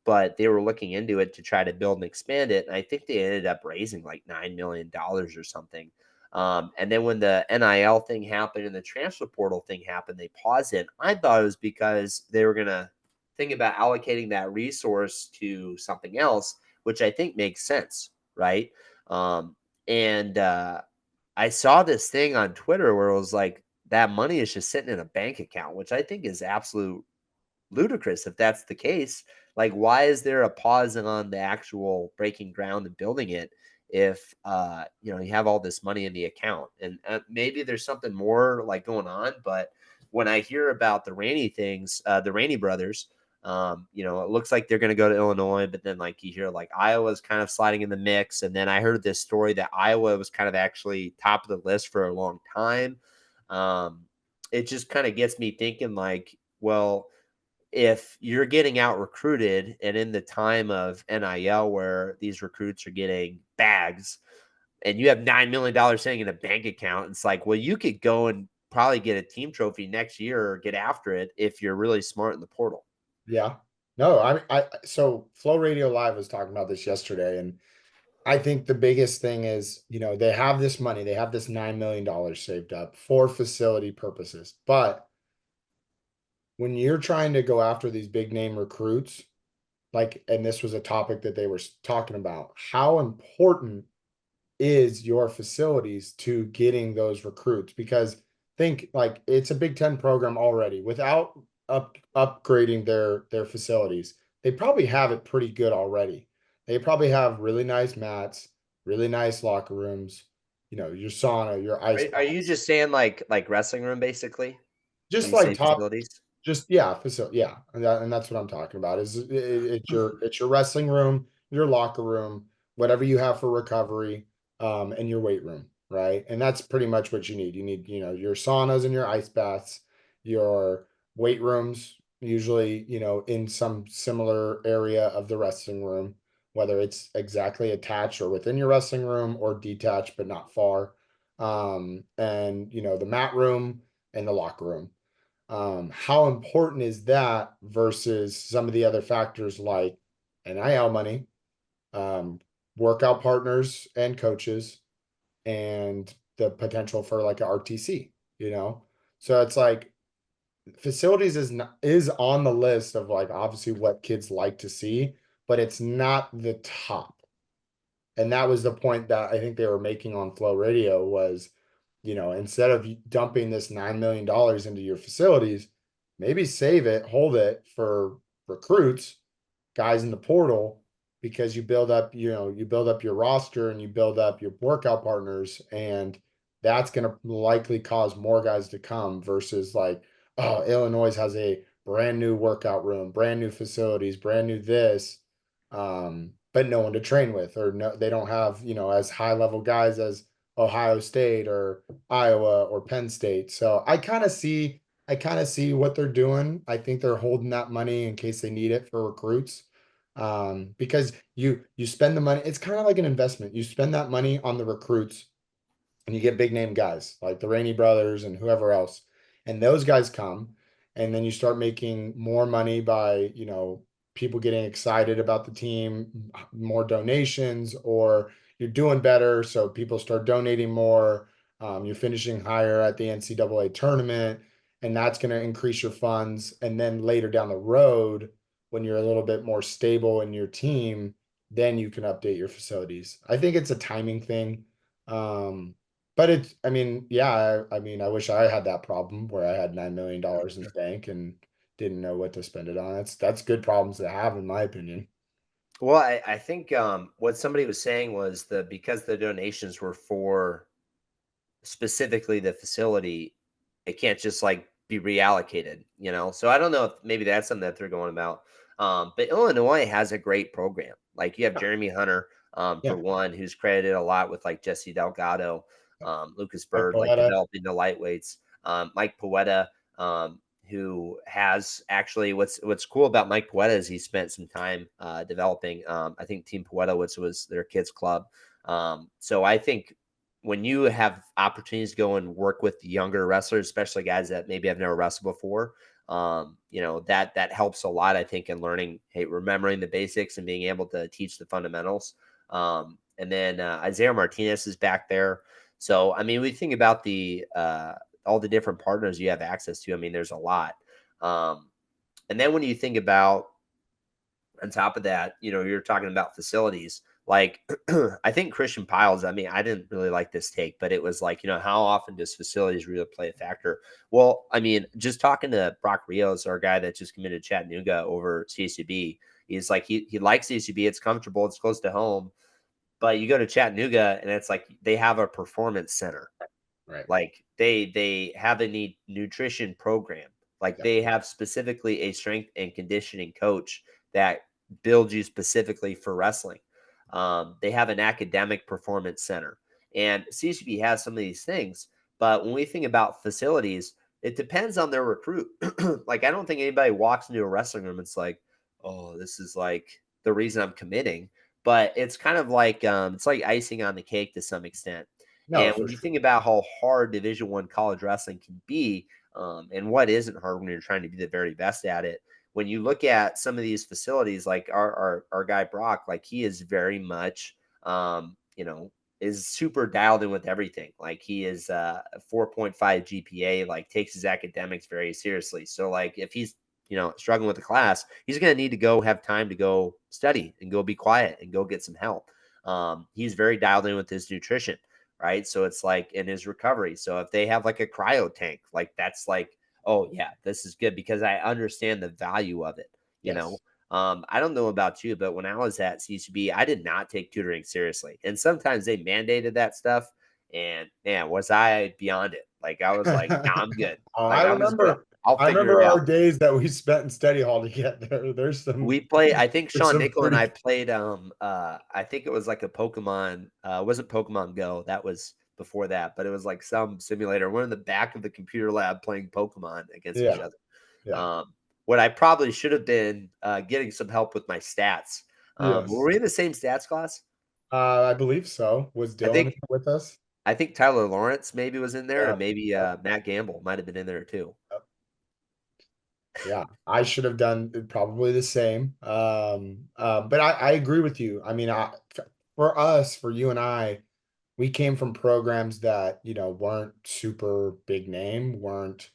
But they were looking into it to try to build and expand it. And I think they ended up raising like $9 million or something. And then when the NIL thing happened and the transfer portal thing happened, they paused it. I thought it was because they were going to think about allocating that resource to something else, which I think makes sense, right? And I saw this thing on Twitter where it was like that money is just sitting in a bank account, which I think is absolute ludicrous if that's the case. Like, why is there a pause on the actual breaking ground and building it if you have all this money in the account? And maybe there's something more like going on, but when I hear about the Rainey things, the Rainey brothers, it looks like they're going to go to Illinois, but then like you hear like Iowa's kind of sliding in the mix, and then I heard this story that Iowa was kind of actually top of the list for a long time. It just kind of gets me thinking like, well, if you're getting out recruited and in the time of NIL where these recruits are getting bags and you have $9 million sitting in a bank account, it's like, well, you could go and probably get a team trophy next year or get after it if you're really smart in the portal. Yeah. No, so Flow Radio Live was talking about this yesterday, and I think the biggest thing is, they have this money, they have this $9 million saved up for facility purposes. But when you're trying to go after these big name recruits, like, and this was a topic that they were talking about, how important is your facilities to getting those recruits? Because think like it's a Big Ten program already without upgrading their facilities. They probably have it pretty good already. They probably have really nice mats, really nice locker rooms, your sauna, your ice Are you baths. just saying like wrestling room basically when Just you like say top facilities? just yeah, yeah, and that's what I'm talking about. It's your wrestling room, your locker room, whatever you have for recovery, and your weight room, right? And that's pretty much what you need. You need your saunas and your ice baths, your weight rooms, usually, in some similar area of the wrestling room, whether it's exactly attached or within your wrestling room or detached but not far. And the mat room and the locker room. How important is that versus some of the other factors like NIL money, um, workout partners and coaches, and the potential for like a RTC? So it's like facilities is on the list of like obviously what kids like to see, but it's not the top. And that was the point that I think they were making on Flow Radio was, instead of dumping this $9 million into your facilities, maybe save it, hold it for recruits, guys in the portal, because you build up your roster and you build up your workout partners, and that's going to likely cause more guys to come versus like, oh, Illinois has a brand new workout room, brand new facilities, brand new this, but no one to train with, or no, they don't have, as high level guys as Ohio State or Iowa or Penn State. So I kind of see what they're doing. I think they're holding that money in case they need it for recruits. Because you spend the money, it's kind of like an investment. You spend that money on the recruits and you get big name guys like the Rainey brothers and whoever else. And those guys come, and then you start making more money by, people getting excited about the team, more donations, or you're doing better. So people start donating more. You're finishing higher at the NCAA tournament, and that's going to increase your funds. And then later down the road, when you're a little bit more stable in your team, then you can update your facilities. I think it's a timing thing. But I mean, yeah, I mean, I wish I had that problem where I had $9 million in the bank and didn't know what to spend it on. That's good problems to have, in my opinion. Well, I think what somebody was saying was the because the donations were for specifically the facility, it can't just like be reallocated, So I don't know if maybe that's something that they're going about. But Illinois has a great program. Like you have Yeah, Jeremy Hunter, yeah. for one, who's credited a lot with like Jesse Delgado, Lucas Mike Bird, like Paletta. developing the lightweights. Mike Poeta, who has actually what's cool about Mike Poeta is he spent some time developing. I think Team Poeta, which was their kids club. So I think when you have opportunities to go and work with younger wrestlers, especially guys that maybe have never wrestled before, that helps a lot, I think, in learning, hey, remembering the basics and being able to teach the fundamentals. And then Isaiah Martinez is back there. So, I mean, we think about the all the different partners you have access to. I mean, there's a lot. Um, and then when you think about on top of that, you're talking about facilities. Like, I think Christian Piles, I mean, I didn't really like this take, but it was like, how often does facilities really play a factor? Well, I mean, just talking to Brock Rios, our guy that just committed Chattanooga over CCB, he's like, he likes CCB. It's comfortable, it's close to home. But you go to Chattanooga and it's like they have a performance center. Right. Like they have a nutrition program. Like Yeah. they have specifically a strength and conditioning coach that builds you specifically for wrestling. They have an academic performance center, and CCB has some of these things. But when we think about facilities, it depends on their recruit. Like I don't think anybody walks into a wrestling room. It's like, oh, this is like the reason I'm committing. But it's like icing on the cake to some extent. No, And for when you sure. think about how hard Division I college wrestling can be, and what isn't hard when you're trying to be the very best at it, when you look at some of these facilities, like our guy Brock, like he is very much, is super dialed in with everything. Like he is a 4.5 GPA, like takes his academics very seriously. So like if he's struggling with the class, he's going to need to go have time to go study and go be quiet and go get some help. He's very dialed in with his nutrition, right? So it's like in his recovery. So if they have like a cryo tank, like that's like, oh yeah, this is good because I understand the value of it, you know. Yes. I don't know about you, but when I was at CCB, I did not take tutoring seriously. And sometimes they mandated that stuff. And man, was I beyond it? Like I was like, nah, I'm good. I Like remember I'll I figure it remember our out. days that we spent in study hall to get there. We play. I think There's Sean some Nickel and I pretty played. I think it was like a Pokemon. It wasn't Pokemon Go. That was before that, but it was like some simulator. We're in the back of the computer lab playing Pokemon against each yeah, other. yeah. what I probably should have been getting some help with my stats. Were Yes. we in the same stats class? I believe so. Was I Dylan think with us? I think Tyler Lawrence maybe was in there, Yeah. and maybe Yep, Matt Gamble might have been in there too. yep. Yeah, I should have done probably the same. But I agree with you. I mean, for us, for you and I, we came from programs that, weren't super big name, weren't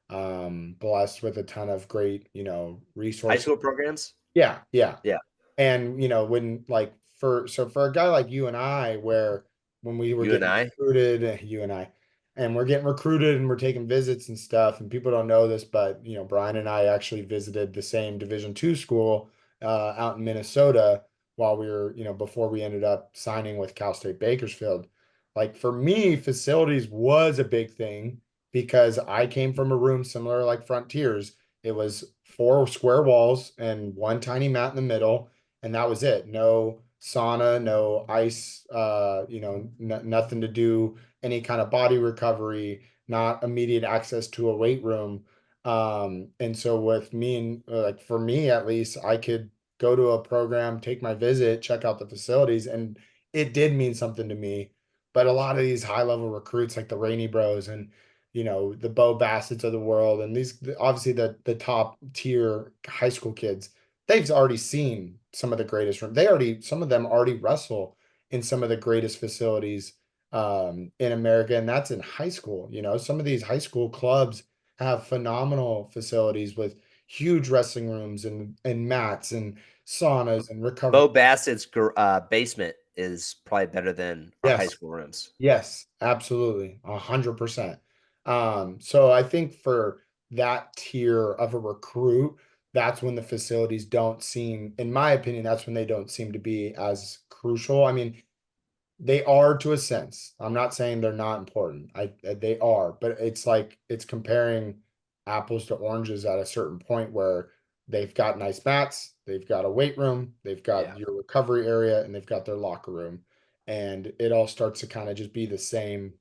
blessed with a ton of great, High resources. school programs? Yeah, yeah. Yeah, And, when like for a guy like you and I, where when we were you and getting I. recruited, you and I, and we're getting recruited and we're taking visits and stuff, and people don't know this, but Brian and I actually visited the same Division II school out in Minnesota while we were, before we ended up signing with Cal State Bakersfield. Like for me, facilities was a big thing because I came from a room similar like Frontiers. It was four square walls and one tiny mat in the middle, and that was it. No sauna, no ice, nothing to do any kind of body recovery, not immediate access to a weight room. And so with me and like for me at least, I could go to a program, take my visit, check out the facilities, and it did mean something to me. But a lot of these high level recruits like the Rainey Bros and the Bo Bassett's of the world, and these obviously the top tier high school kids, they've already seen some of the greatest room. Some of them already wrestle in some of the greatest facilities in America, and that's in high school. Some of these high school clubs have phenomenal facilities with huge wrestling rooms and mats and saunas and recovery. Bo Bassett's basement is probably better than our high Yes, school rooms. yes, absolutely, 100%. So I think for that tier of a recruit, that's when the facilities don't seem, in my opinion, that's when they don't seem to be as crucial. I mean, they are to a sense. I'm not saying they're not important. They are, but it's like it's comparing apples to oranges at a certain point where they've got nice mats, they've got a weight room, they've got Yeah. your recovery area, and they've got their locker room. And it all starts to kind of just be the same,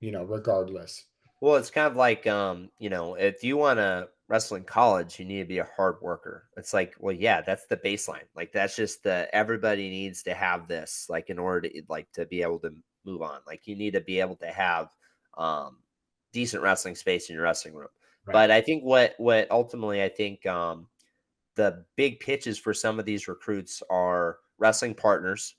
regardless. Well, it's kind of like, if you want to wrestle in college, you need to be a hard worker. It's like, well, yeah, that's the baseline. Like that's just everybody needs to have this, like in order to like to be able to move on. Like you need to be able to have um decent wrestling space in your wrestling room. Right. But I think what ultimately I think the big pitches for some of these recruits are wrestling partners,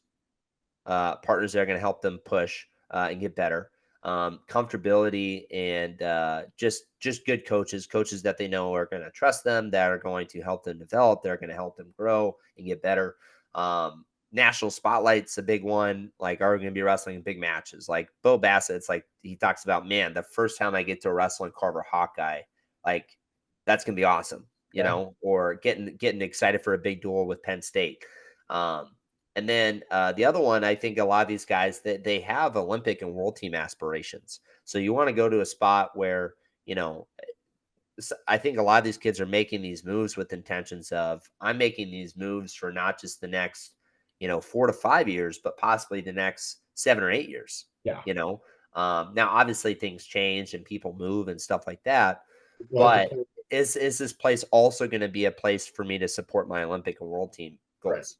partners that are going to help them push and get better. Comfortability and just good coaches, coaches that they know are going to trust them, that are going to help them develop, they're going to help them grow and get better. National spotlight's a big one. Like, are we going to be wrestling in big matches? Like Bo Bassett, it's like he talks about, man, the first time I get to wrestle in Carver Hawkeye, like that's going to be awesome, Yeah. or getting excited for a big duel with Penn State. Um, and then the other one, I think a lot of these guys that they have Olympic and world team aspirations. So you want to go to a spot where, I think a lot of these kids are making these moves with intentions of I'm making these moves for not just the next, 4 to 5 years, but possibly the next 7 or 8 years. Yeah. You know, now obviously things change and people move and stuff like that, Well, it but depends. is this place also going to be a place for me to support my Olympic and world team Right. goals?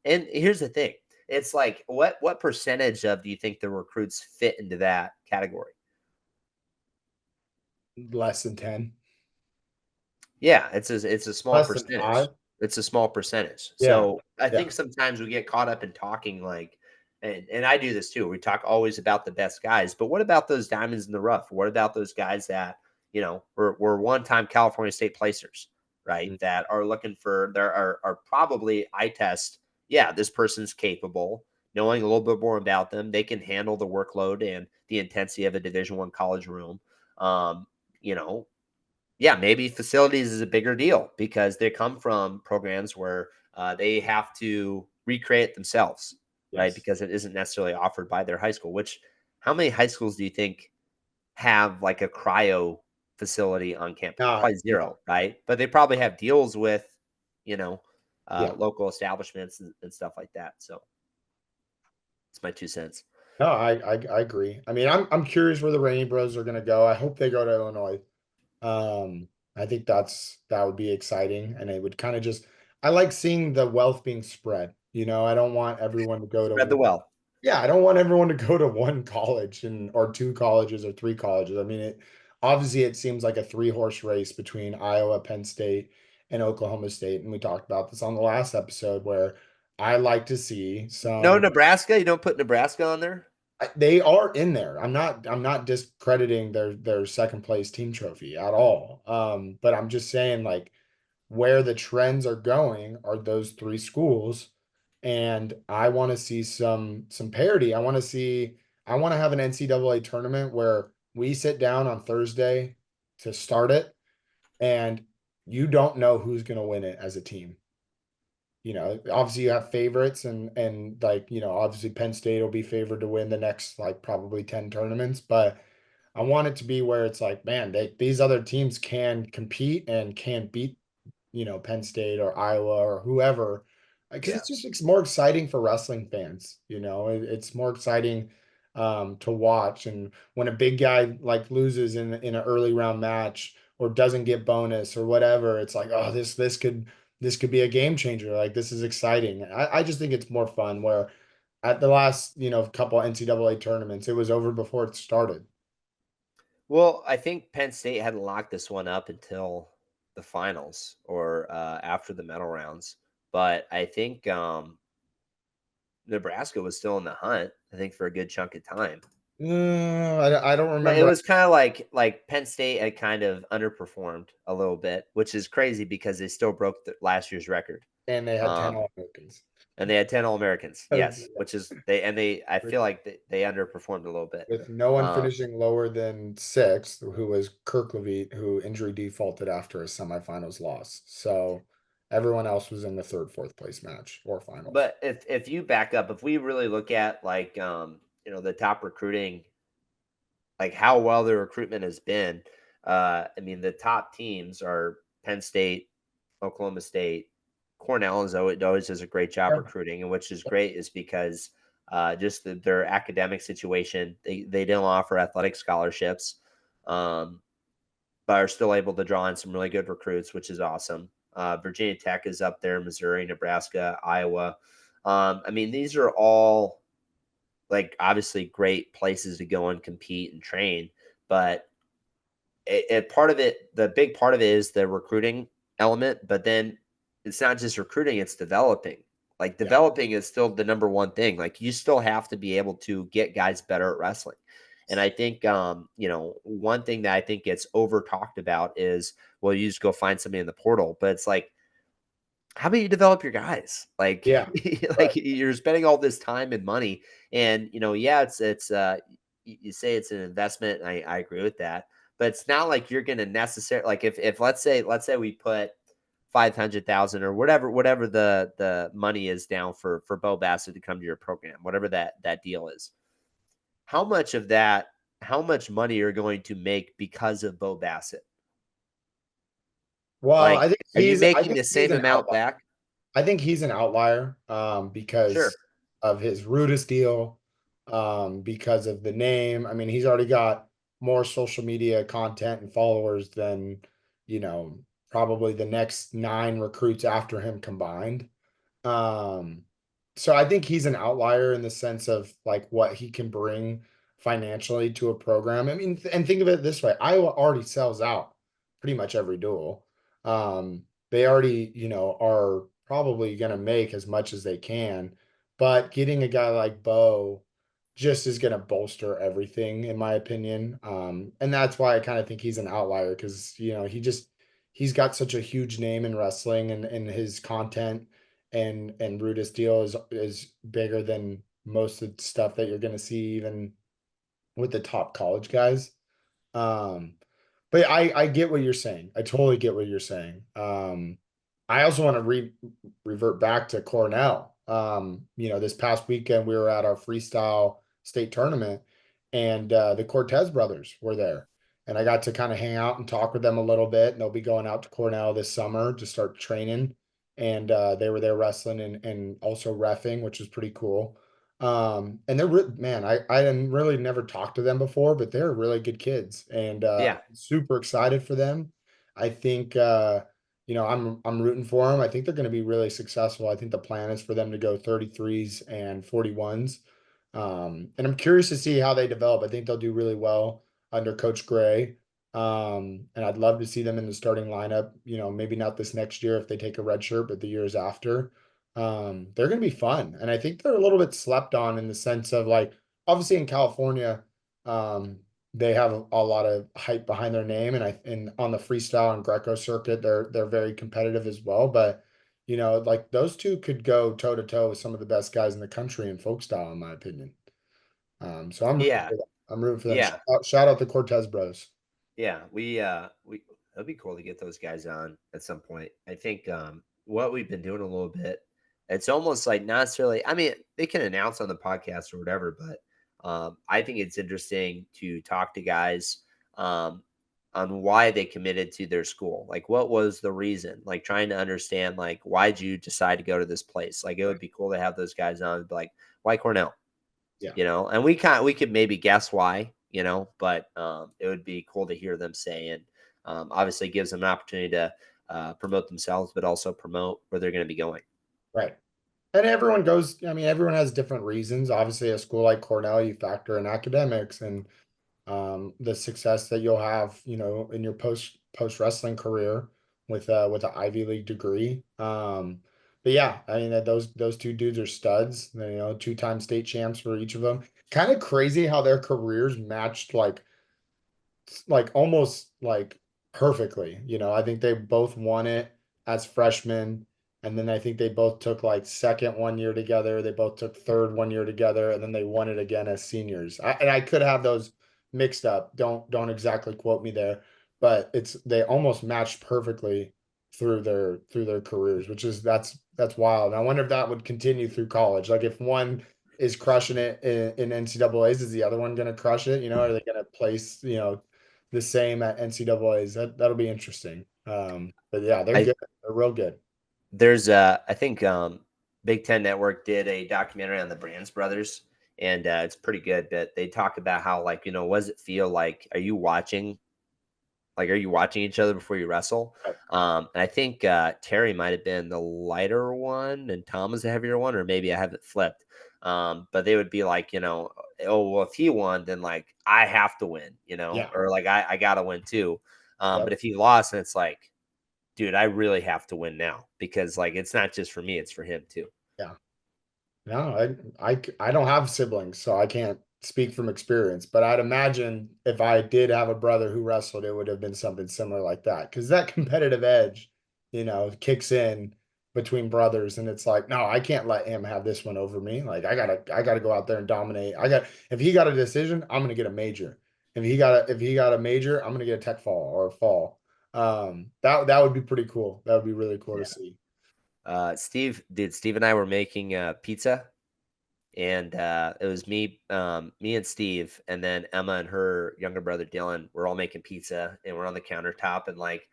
And here's the thing: it's like what percentage of do you think the recruits fit into that category? Less than 10. Yeah, it's a small Less than percentage. 5. It's a small percentage. Yeah. So I Yeah. think sometimes we get caught up in talking like, and I do this too. We talk always about the best guys, but what about those diamonds in the rough? What about those guys that were one-time California State placers, right? Mhm. That are looking for there are probably eye test. Yeah, this person's capable. Knowing a little bit more about them, they can handle the workload and the intensity of a Division I college room. You know, yeah, maybe facilities is a bigger deal because they come from programs where they have to recreate themselves, right? Yes. Because it isn't necessarily offered by their high school. Which, how many high schools do you think have like a cryo facility on campus? Not, Probably zero, right? But they probably have deals with, you know, yeah. local establishments and stuff like that. So it's my 2 cents. No, I agree. I mean, I'm curious where the Rainy Bros are gonna go. I hope they go to Illinois. I think that would be exciting, and it would kind of just I like seeing the wealth being spread. I don't want everyone to go Spread the to wealth. yeah, I don't want everyone to go to one college and or two colleges or three colleges. I mean, obviously it seems like a three-horse race between Iowa, Penn State, and Oklahoma State, and we talked about this on the last episode where I like to see No some Nebraska. You don't put Nebraska on there. they are in there. I'm not discrediting their second place team trophy at all. But I'm just saying like where the trends are going are those three schools, and I want to see some parity. I want to have an NCAA tournament where we sit down on Thursday to start it, and you don't know who's going to win it as a team. Obviously you have favorites and like, obviously Penn State will be favored to win the next like probably 10 tournaments, but I want it to be where it's like, man, these other teams can compete and can beat, Penn State or Iowa or whoever, because Yeah. it's more exciting for wrestling fans. It's more exciting to watch. And when a big guy like loses in an early round match or doesn't get bonus or whatever, it's like, oh, this could be a game changer. Like this is exciting. I just think it's more fun where at the last, couple NCAA tournaments, it was over before it started. Well, I think Penn State hadn't locked this one up until the finals or after the medal rounds. But I think Nebraska was still in the hunt. I think for a good chunk of time. I don't It remember. was kind of like Penn State had kind of underperformed a little bit, which is crazy because they still broke last year's record. And they had 10 Um, All-Americans. and they had 10 All-Americans. Yes, which is they I with, feel like they underperformed a little bit. with no one Um, finishing lower than sixth, who was Kirk Levitt, who injury defaulted after a semifinals loss. So everyone else was in the third, fourth place match or finals. but if you back up, if we really look at like the top recruiting, like how well the recruitment has been, I mean the top teams are Penn State, Oklahoma State, Cornell is always does a great job Yeah. recruiting, and which is great is because just their academic situation, they don't offer athletic scholarships, um, but are still able to draw in some really good recruits, which is awesome. Virginia Tech is up there, Missouri, Nebraska, Iowa. I mean, these are all like obviously great places to go and compete and train, but part of it, the big part of it is the recruiting element, but then it's not just recruiting, it's developing. Like Yeah. developing is still the number one thing. Like you still have to be able to get guys better at wrestling. And I think one thing that I think gets over talked about is well, you just go find somebody in the portal, but it's like how about you develop your guys? Like, Yeah. like Right. you're spending all this time and money, and yeah, it's you say it's an investment. And I agree with that, but it's not like you're going to necessarily like if let's say we put 500,000 or whatever the money is down for Bo Bassett to come to your program, whatever that deal is. How much of that? How much money you're going to make because of Bo Bassett? Well, Like, are you I making think the he's same an amount outlier. back? I think he's an outlier Sure. because of his Rudis deal, because of the name. I mean, he's already got more social media content and followers than, you know, probably the next nine recruits after him combined. Um, so I think he's an outlier in the sense of like what he can bring financially to a program. I mean, and think of it this way, Iowa already sells out pretty much every duel. They already, are probably going to make as much as they can, but getting a guy like Bo just is going to bolster everything, in my opinion. And that's why I kind of think he's an outlier because, he's got such a huge name in wrestling and his content and Brutus deal is bigger than most of the stuff that you're going to see even with the top college guys. Um, but I get what you're saying. I totally get what you're saying. I also want to revert back to Cornell. This past weekend we were at our freestyle state tournament, and the Cortez brothers were there, and I got to kind of hang out and talk with them a little bit. And they'll be going out to Cornell this summer to start training, and they were there wrestling and also reffing, which was pretty cool. And man, I didn't really never talked to them before, but they're really good kids and Yeah. super excited for them. I think I'm rooting for them. I think they're going to be really successful. I think the plan is for them to go 33s and 41s. And I'm curious to see how they develop. I think they'll do really well under Coach Gray. And I'd love to see them in the starting lineup, maybe not this next year if they take a red shirt, but the years after. They're going to be fun. And I think they're a little bit slept on in the sense of like, obviously in California, um, they have a lot of hype behind their name, and on the freestyle and Greco circuit, they're very competitive as well. But like those two could go toe to toe with some of the best guys in the country in folk style, in my opinion. So I'm rooting Yeah, for them. I'm rooting for them. yeah, Shout out the Cortez Bros. yeah. We it'd be cool to get those guys on at some point. I think what we've been doing a little bit, it's almost like not necessarily. I mean, they can announce on the podcast or whatever, but I think it's interesting to talk to guys um, on why they committed to their school. Like, what was the reason? Like, trying to understand, like, why'd you decide to go to this place? Like, it would be cool to have those guys on, and be like, why Cornell? Yeah. And we could maybe guess why, but it would be cool to hear them say, and obviously gives them an opportunity to promote themselves, but also promote where they're going to be going. Right. And everyone goes, I mean, everyone has different reasons. Obviously, a school like Cornell, you factor in academics and the success that you'll have, in your post wrestling career with an Ivy League degree. But yeah, I mean those two dudes are studs. 2-time state champs for each of them. Kind of crazy how their careers matched like almost like perfectly. I think they both won it as freshmen. And then I think they both took like second one year together. They both took third one year together, and then they won it again as seniors. And I could have those mixed up. Don't exactly quote me there, but they almost matched perfectly through their careers, which is that's wild. And I wonder if that would continue through college. Like if one is crushing it in NCAA's, is the other one going to crush it? Are they going to place the same at NCAA's. That'll be interesting. But yeah, they're I good. They're real good. There's I think Big Ten Network did a documentary on the Brands brothers, and it's pretty good. But they talk about how, like, what does it feel like? Are you watching each other before you wrestle? Right. And I think Terry might have been the lighter one and Tom was the heavier one, or maybe I have it flipped. But they would be like, oh, well, if he won, then like I have to win, Yeah. or like I gotta win too. But Yep. if he lost, then it's like, dude, I really have to win now because like it's not just for me, it's for him too. Yeah. No, I don't have siblings, so I can't speak from experience. But I'd imagine if I did have a brother who wrestled, it would have been something similar like that. Because that competitive edge, kicks in between brothers, and it's like, no, I can't let him have this one over me. Like I gotta go out there and dominate. If he got a decision, I'm gonna get a major. If he got a major, I'm gonna get a tech fall or a fall. That would be pretty cool. That would be really cool to Yeah. see. Steve and I were making pizza, and it was me and Steve, and then Emma and her younger brother Dylan. We're all making pizza, and we're on the countertop, and like,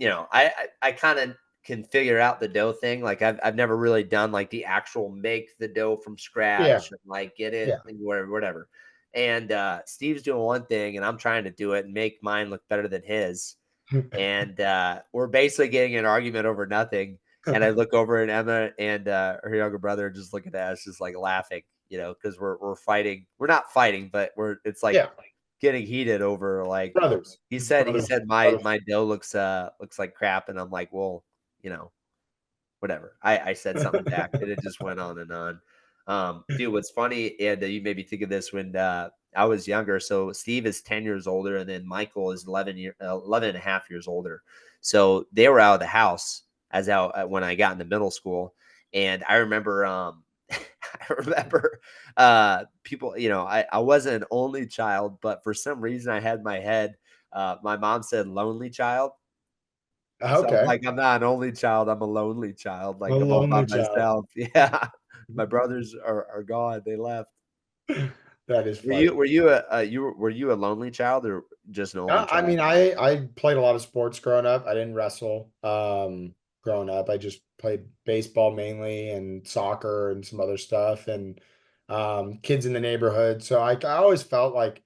I kind of can figure out the dough thing. Like I've never really done like the actual make the dough from Yeah, scratch and like get it yeah. anywhere, whatever. And Steve's doing one thing, and I'm trying to do it and make mine look better than his. And we're basically getting an argument over nothing. And I look over at Emma and her younger brother, just looking at us, just like laughing, because we're fighting. We're not fighting, but it's like Yeah, getting heated over like brothers. he It's said he brothers. said my Brothers. my dough looks like crap, and I'm like, well, you know, whatever. I said something back, and it just went on and on. Dude, what's funny, and you made me think of this when I was younger. So Steve is 10 years older, and then Michael is 11 and a half years older. So they were out of the house when I got into middle school, and I remember I remember people, I wasn't an only child, but for some reason I had in my head, my mom said lonely child. So I'm Okay. like, I'm not an only child, I'm a lonely child, A like, I'm all by lonely child. myself. Yeah. My brothers are gone, they left. That is Were funny. you a lonely child or just an only I child? mean, I played a lot of sports growing up. I didn't wrestle growing up. I just played baseball mainly and soccer and some other stuff and kids in the neighborhood. So I always felt like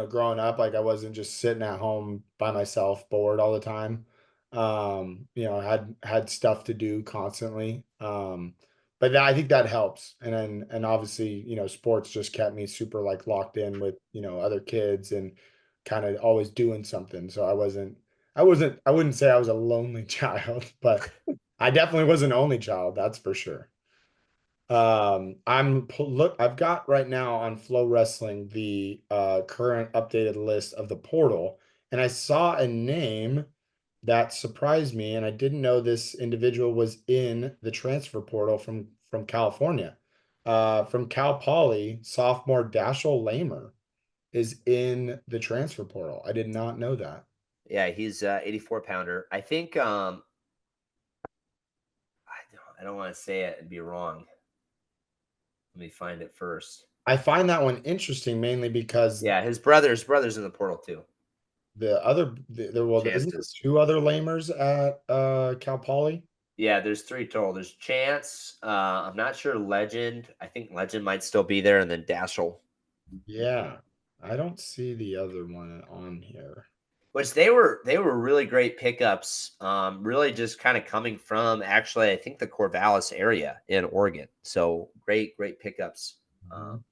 growing up, like I wasn't just sitting at home by myself, bored all the time. Had stuff to do constantly. But I think that helps. And obviously, sports just kept me super like locked in with, other kids and kind of always doing something. So I wouldn't say I was a lonely child, but I definitely was an only child, that's for sure. I've got right now on Flow Wrestling the current updated list of the portal, and I saw a name that surprised me, and I didn't know this individual was in the transfer portal from California. From Cal Poly, sophomore Dashiell Lamer is in the transfer portal. I did not know that. Yeah, he's 84 pounder. I think I don't want to say it and be wrong. Let me find it first. I find that one interesting mainly because Yeah, his brother's in the portal too. isn't there Chances. two other Lamers at Cal Poly? Yeah, there's three total. There's Chance. I'm not sure Legend. I think Legend might still be there, and then Dashel, Yeah, I don't see the other one on here. which they were really great pickups. Really just kind of coming from actually I think the Corvallis area in Oregon. So great pickups. Mhm.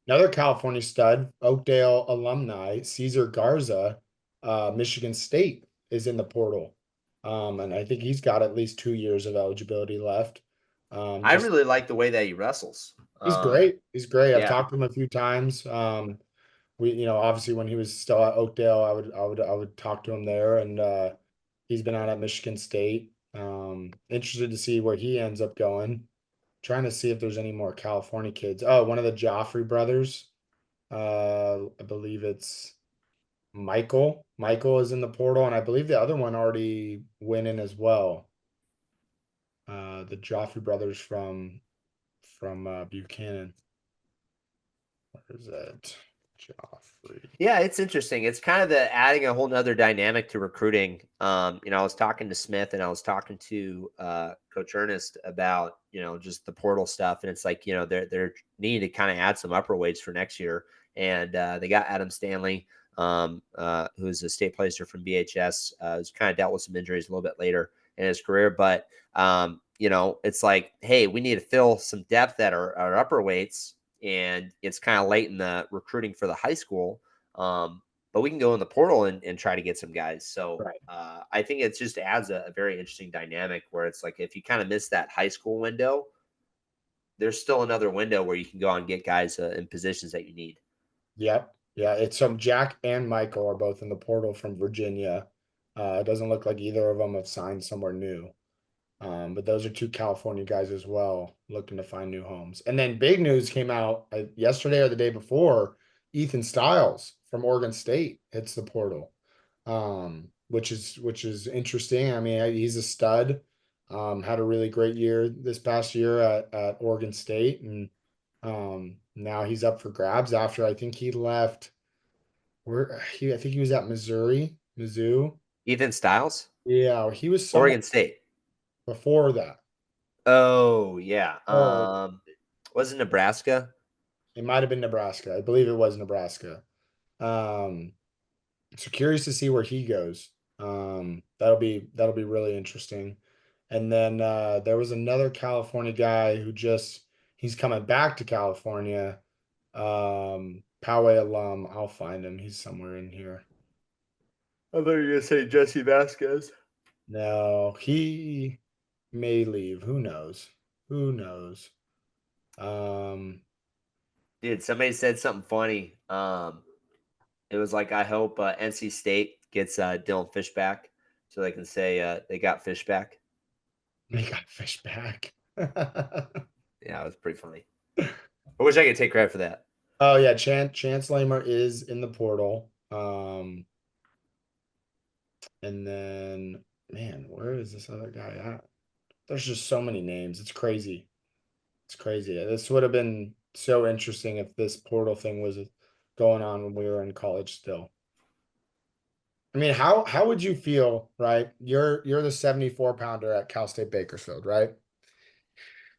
Another California stud, Oakdale alumni, Caesar Garza, Michigan State is in the portal. And I think he's got at least 2 years of eligibility left. I Just really like the way that he wrestles. He's great. He's great. I've Yeah, talked to him a few times. Obviously when he was still at Oakdale, I would talk to him there, and he's been out at Michigan State. Interested to see where he ends up going. Trying to see if there's any more California kids. Oh, one of the Joffrey brothers. I believe it's Michael. Michael is in the portal, and I believe the other one already went in as well. The Joffrey brothers from Buchanan. Where is that? Joffrey. yeah, it's interesting. It's kind of the adding a whole nother dynamic to recruiting. I was talking to Smith and I was talking to Coach Ernest about just the portal stuff, and it's like they're needing to kind of add some upper weights for next year, and they got Adam Stanley, who's a state placer from BHS, who's kind of dealt with some injuries a little bit later in his career, but it's like, hey, we need to fill some depth at our upper weights, and it's kind of late in the recruiting for the high school. But we can go in the portal and try to get some guys. So Right. I think it just adds a very interesting dynamic where it's like if you kind of miss that high school window, there's still another window where you can go and get guys in positions that you need. Yep. Yeah. It's Jack and Michael are both in the portal from Virginia. It doesn't look like either of them have signed somewhere new. But those are two California guys as well, looking to find new homes. And then big news came out yesterday or the day before. Ethan Stiles from Oregon State hits the portal, which is interesting. I mean, he's a stud. Had a really great year this past year at Oregon State, and now he's up for grabs after I think he left. I think he was at Mizzou. Ethan Styles, Yeah, he was somewhere Oregon State. before that. Oh yeah. Oh, Was it Nebraska? it might have been Nebraska. I believe it was Nebraska. Um, so curious to see where he goes. That'll be really interesting. And then there was another California guy who he's coming back to California. Poway alum. I'll find him. He's somewhere in here. I thought you were gonna say Jesse Vasquez. No, he may leave. Who knows? Who knows? Um, Dude, somebody said something funny. It was like, I hope NC State gets Dylan Fish back so they can say they got Fish back. they got fish back. Yeah, it was pretty funny. I wish I could take credit for that. Oh yeah, Chance Lamer is in the portal. And then man, where is this other guy at? There's just so many names. It's crazy. It's crazy. This would have been so interesting if this portal thing was going on when we were in college still. I mean, how would you feel, right? You're the 74 pounder at Cal State Bakersfield, right?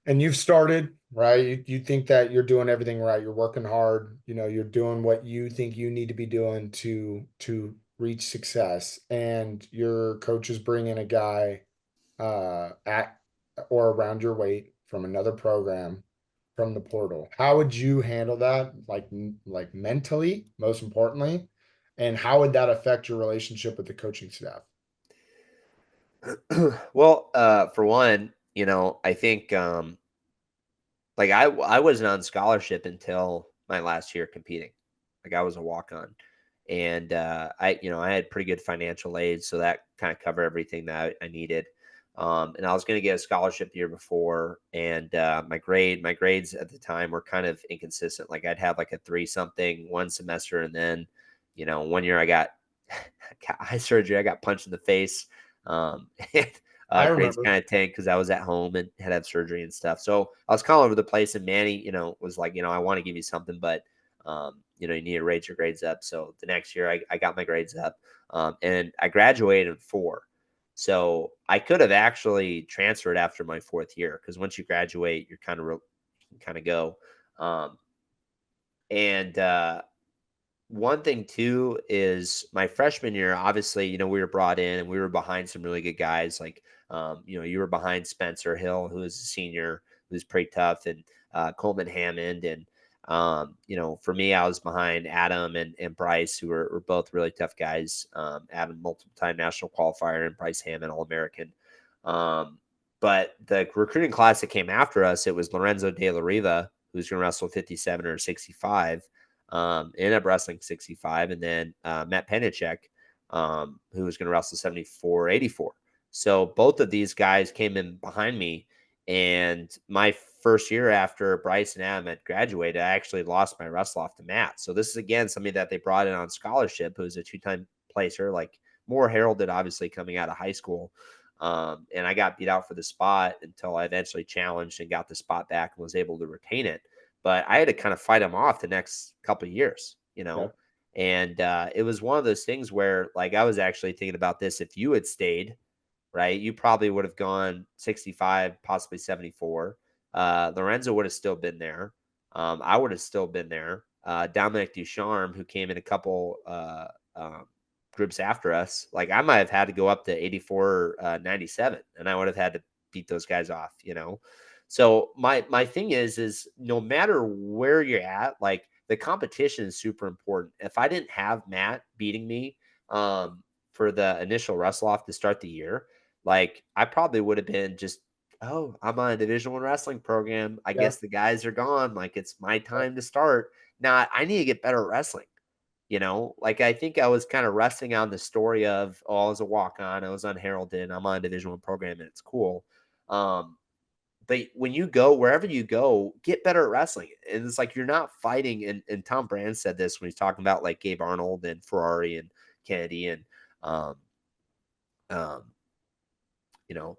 and you've started, right? You think that you're doing everything right. You're working hard. You're doing what you think you need to be doing to reach success. And your coach is bringing a guy at or around your weight from another program from the portal. How would you handle that, like mentally, most importantly, and how would that affect your relationship with the coaching staff? Well, for one, I think like I wasn't on scholarship until my last year competing. Like I was a walk on, and I had pretty good financial aid, so that kind of covered everything that I needed. And I was going to get a scholarship the year before, and my grades at the time were kind of inconsistent. Like I'd have like a three something one semester, and then one year I got eye surgery. I got punched in the face. And I grades remember. kind of tanked because I was at home and had to have surgery and stuff. So I was kind of all over the place. And Manny, was like, I want to give you something, but you need to raise your grades up. So the next year I got my grades up, and I graduated in four. So I could have actually transferred after my fourth year because once you graduate, you're kind of you can kind of go. Um, and one thing too is my freshman year, obviously, we were brought in and we were behind some really good guys. Like, you were behind Spencer Hill, who is a senior, who's pretty tough, and Coleman Hammond. And, for me, I was behind Adam and Bryce, who were both really tough guys. Adam, multiple time national qualifier, and Bryce Hammond, All American. Um, but the recruiting class that came after us, it was Lorenzo De La Riva, who's going to wrestle 57 or 65. Ended up wrestling 65, and then Matt Penacek, who was going to wrestle 74, 84. So both of these guys came in behind me. And my first year after Bryce and Adam had graduated, I actually lost my wrestle off to Matt. So this is again somebody that they brought in on scholarship, who's a two-time placer, like more heralded, obviously coming out of high school. And I got beat out for the spot until I eventually challenged and got the spot back and was able to retain it. But I had to kind of fight him off the next couple of years, Yep. and it was one of those things where, like, I was actually thinking about this. If you had stayed, right, you probably would have gone 65, possibly 74. Lorenzo would have still been there. I would have still been there. Dominic Ducharme, who came in a couple groups after us, like I might have had to go up to 84, 97, and I would have had to beat those guys off. So my thing is no matter where you're at, like the competition is super important. If I didn't have Matt beating me for the initial wrestle off to start the year, like I probably would have been just, oh, I'm on a Division 1 wrestling program. I Yeah. guess the guys are gone. Like it's my time to start. Now I need to get better at wrestling. Like I think I was kind of resting on the story of, oh, I was a walk on, I was unheralded, I'm on a Division 1 program, and it's cool. Um, but when you go wherever you go, get better at wrestling. And it's like you're not fighting. And Tom Brand said this when he's talking about like Gabe Arnold and Ferrari and Kennedy and um, um,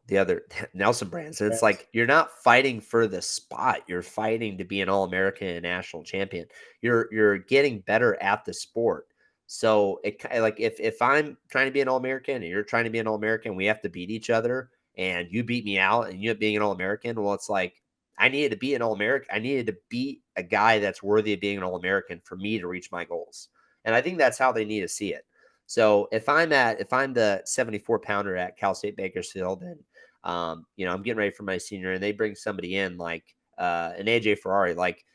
the other Nelson Brands. It's Yes. like you're not fighting for the spot. You're fighting to be an All-American and national champion. You're getting better at the sport. So like if I'm trying to be an All-American and you're trying to be an All-American, we have to beat each other and you beat me out and you being an All-American. Well, it's like I needed to be an All-American. I needed to beat a guy that's worthy of being an All-American for me to reach my goals. And I think that's how they need to see it. So if I'm the 74 pounder at Cal State Bakersfield and I'm getting ready for my senior and they bring somebody in like an AJ Ferrari, like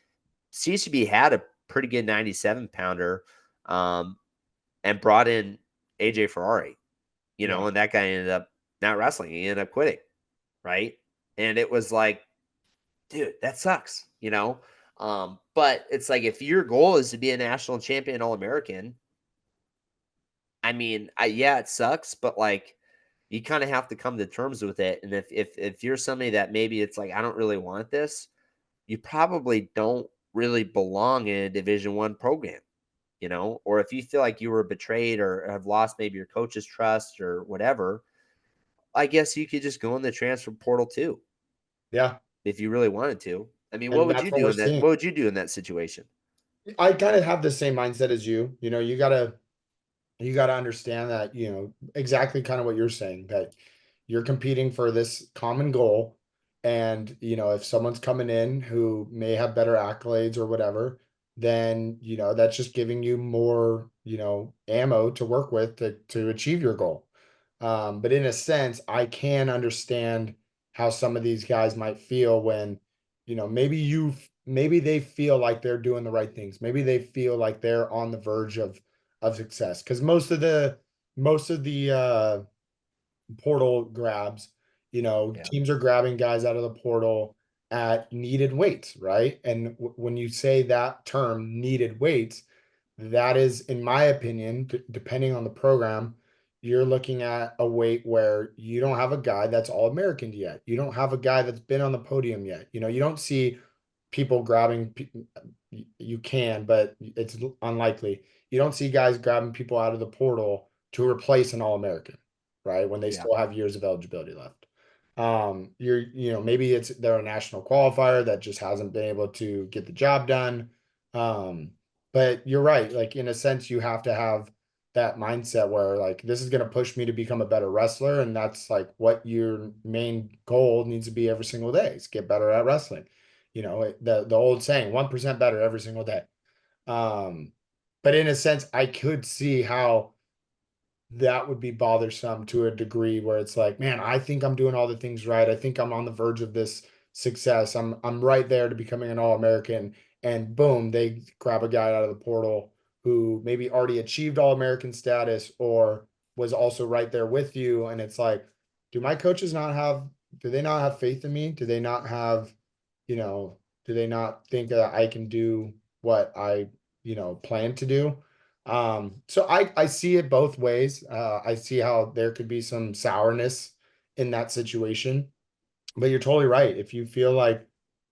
CCB had a pretty good 97 pounder um, and brought in AJ Ferrari, Yeah. and that guy ended up not wrestling. He ended up quitting. Right. And it was like, dude, that sucks. But it's like if your goal is to be a national champion All American, I mean, yeah, it sucks, but like you kind of have to come to terms with it. And if you're somebody that maybe it's like I don't really want this, you probably don't really belong in a Division 1 program. Or if you feel like you were betrayed or have lost maybe your coach's trust or whatever, I guess you could just go in the transfer portal too Yeah. if you really wanted to. I mean, what And would you that's what do we're in that? seeing. What would you do in that situation? I kind of have the same mindset as you. You gotta understand that, exactly kind of what you're saying, that you're competing for this common goal. And, if someone's coming in who may have better accolades or whatever, then, that's just giving you more, ammo to work with to achieve your goal. But in a sense, I can understand how some of these guys might feel when, maybe they feel like they're doing the right things. Maybe they feel like they're on the verge of success. Because most of the portal grabs, Yeah. teams are grabbing guys out of the portal at needed weights, right? And when you say that term needed weights, that is, in my opinion, depending on the program, you're looking at a weight where you don't have a guy that's all American yet. You don't have a guy that's been on the podium yet. You don't see people grabbing, you can, but it's unlikely. You don't see guys grabbing people out of the portal to replace an all American, right? When they Yeah. still have years of eligibility left. Maybe they're a national qualifier that just hasn't been able to get the job done. Um, but you're right. Like, in a sense, you have to have that mindset where, like, this is going to push me to become a better wrestler. And that's like what your main goal needs to be every single day is get better at wrestling. The old saying, 1% better every single day. Um, but in a sense, I could see how that would be bothersome to a degree where it's like, man, I think I'm doing all the things right. I think I'm on the verge of this success. I'm right there to becoming an All-American. And boom, they grab a guy out of the portal who maybe already achieved All-American status or was also right there with you. And it's like, do they not have faith in me? Do they not have, you know, do they not think that I can do what I, plan to do? So I see it both ways. I see how there could be some sourness in that situation, but you're totally right. If you feel like,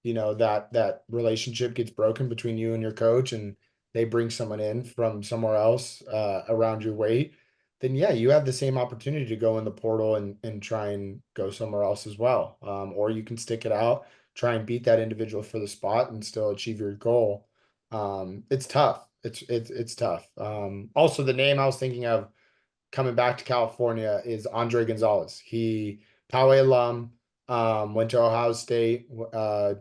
that relationship gets broken between you and your coach and they bring someone in from somewhere else around your weight, then yeah, you have the same opportunity to go in the portal and try and go somewhere else as well. Or you can stick it out, try and beat that individual for the spot and still achieve your goal. It's tough. It's tough. Also, the name I was thinking of coming back to California is Andre Gonzalez. He Poway alum, went to Ohio State,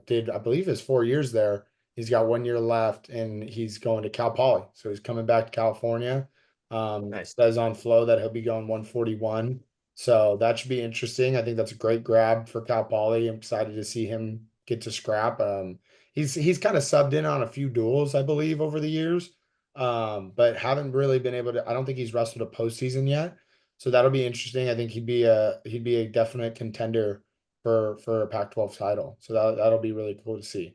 did I believe his 4 years there. He's got 1 year left, and he's going to Cal Poly. So he's coming back to California. Nice. Says on Flow that he'll be going 141. So that should be interesting. I think that's a great grab for Cal Poly. I'm excited to see him get to scrap. He's kind of subbed in on a few duels, I believe, over the years, but haven't really been able to. I don't think he's wrestled a postseason yet, so that'll be interesting. I think he'd be a definite contender for a Pac-12 title. So that'll be really cool to see.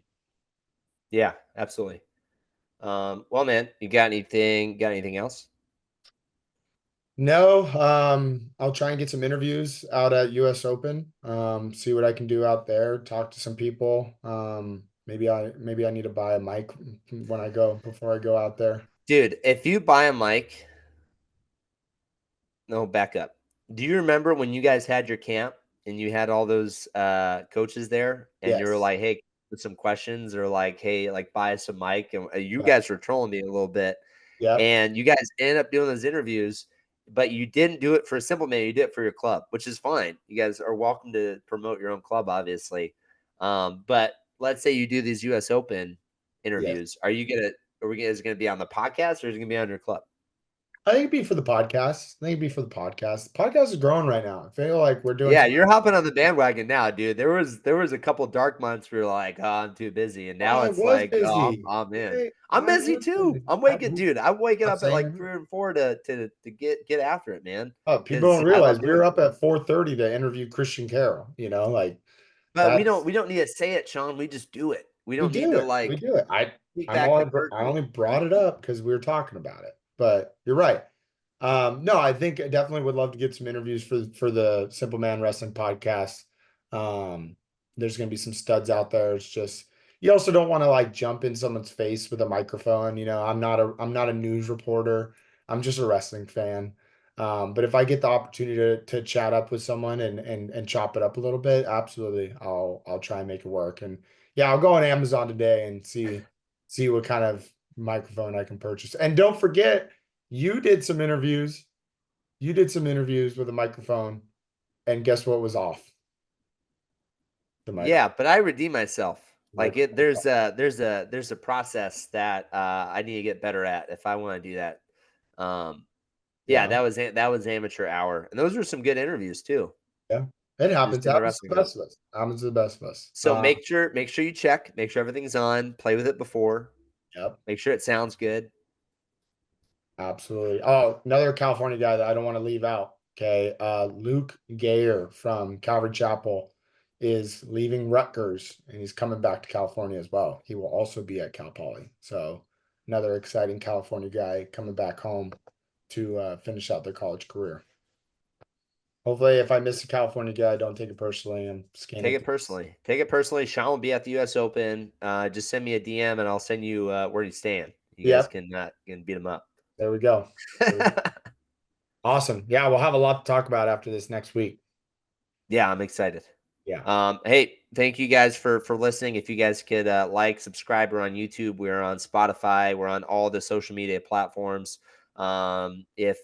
Yeah, absolutely. Well, man, you got anything else? No, I'll try and get some interviews out at US Open. See what I can do out there, talk to some people. Maybe I need to buy a mic when I go before I go out there. Dude, if you buy a mic, no, back up. Do you remember when you guys had your camp and you had all those coaches there and you were Yes. like, hey, with some questions or like, hey, like buy us a mic and you Yeah. guys were trolling me a little bit Yep. and you guys ended up doing those interviews, but you didn't do it for a Simple Man, you did it for your club, which is fine. You guys are welcome to promote your own club, obviously. But let's say you do these US Open Yes. interviews. Are we guys gonna be on the podcast or is it gonna be on your club? I think it'd be for the podcast. I think it'd be for the podcast. The podcast is growing right now. I feel like we're doing Yeah, some. you're hopping on the bandwagon now, dude. There was a couple dark months where you're like, oh, I'm too busy, and now I it's was like, oh, I'm, busy. I'm in. Okay, I'm I busy was too. busy. I'm waking, dude. I'm waking I'm up at like saying, 3 or 4 to get after it, man. people Because don't I love realize we doing were it. up at 4:30 to interview Christian Carroll. Like But we don't that's we don't need to say it, Sean. We just do it. We we don't need do to it. We like do it. peek I'm back only the I curtain. only brought it up because we were talking about it. But you're right. No, I think I definitely would love to get some interviews for the Simple Man Wrestling podcast. Um, there's gonna be some studs out there. It's just you also don't want to like jump in someone's face with a microphone. I'm not a news reporter. I'm just a wrestling fan. But if I get the opportunity to chat up with someone and chop it up a little bit, absolutely, I'll try and make it work. And yeah, I'll go on Amazon today and see what kind of microphone I can purchase. And don't forget, you did some interviews. You did some interviews with a microphone, and guess what was off? Yeah, but I redeem myself. Like Work. there's a process that I need to get better at if I want to do that. Um, yeah, Yeah. that was amateur hour, and those were some good interviews too. Yeah. It Just happens. It in the happens to wrestling the realm. best of us. Happens to the best of us. So make sure you check, make sure everything's on, play with it before, Yep. make sure it sounds good. Absolutely. Oh, another California guy that I don't want to leave out. Okay. Luke Gayer from Calvary Chapel is leaving Rutgers and he's coming back to California as well. He will also be at Cal Poly. So another exciting California guy coming back home to finish out their college career. Hopefully, if I miss a California guy, don't take it personally. I'm Take scanning it through. personally. Take it personally. Sean will be at the U.S. Open. Just send me a DM and I'll send you where he's staying. You guys Yep. can beat him up. There we go. There we go. Awesome. Yeah, we'll have a lot to talk about after this next week. Yeah, I'm excited. Yeah. Hey, thank you guys for listening. If you guys could like, subscribe, we're on YouTube, we're on Spotify, we're on all the social media platforms. If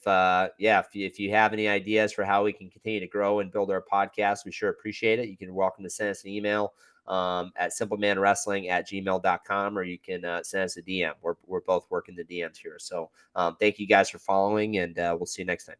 you have any ideas for how we can continue to grow and build our podcast, we sure appreciate it. You can welcome to send us an email at simplemanwrestling@gmail.com, or you can send us a DM. We're both working the DMs here. So thank you guys for following, and we'll see you next time.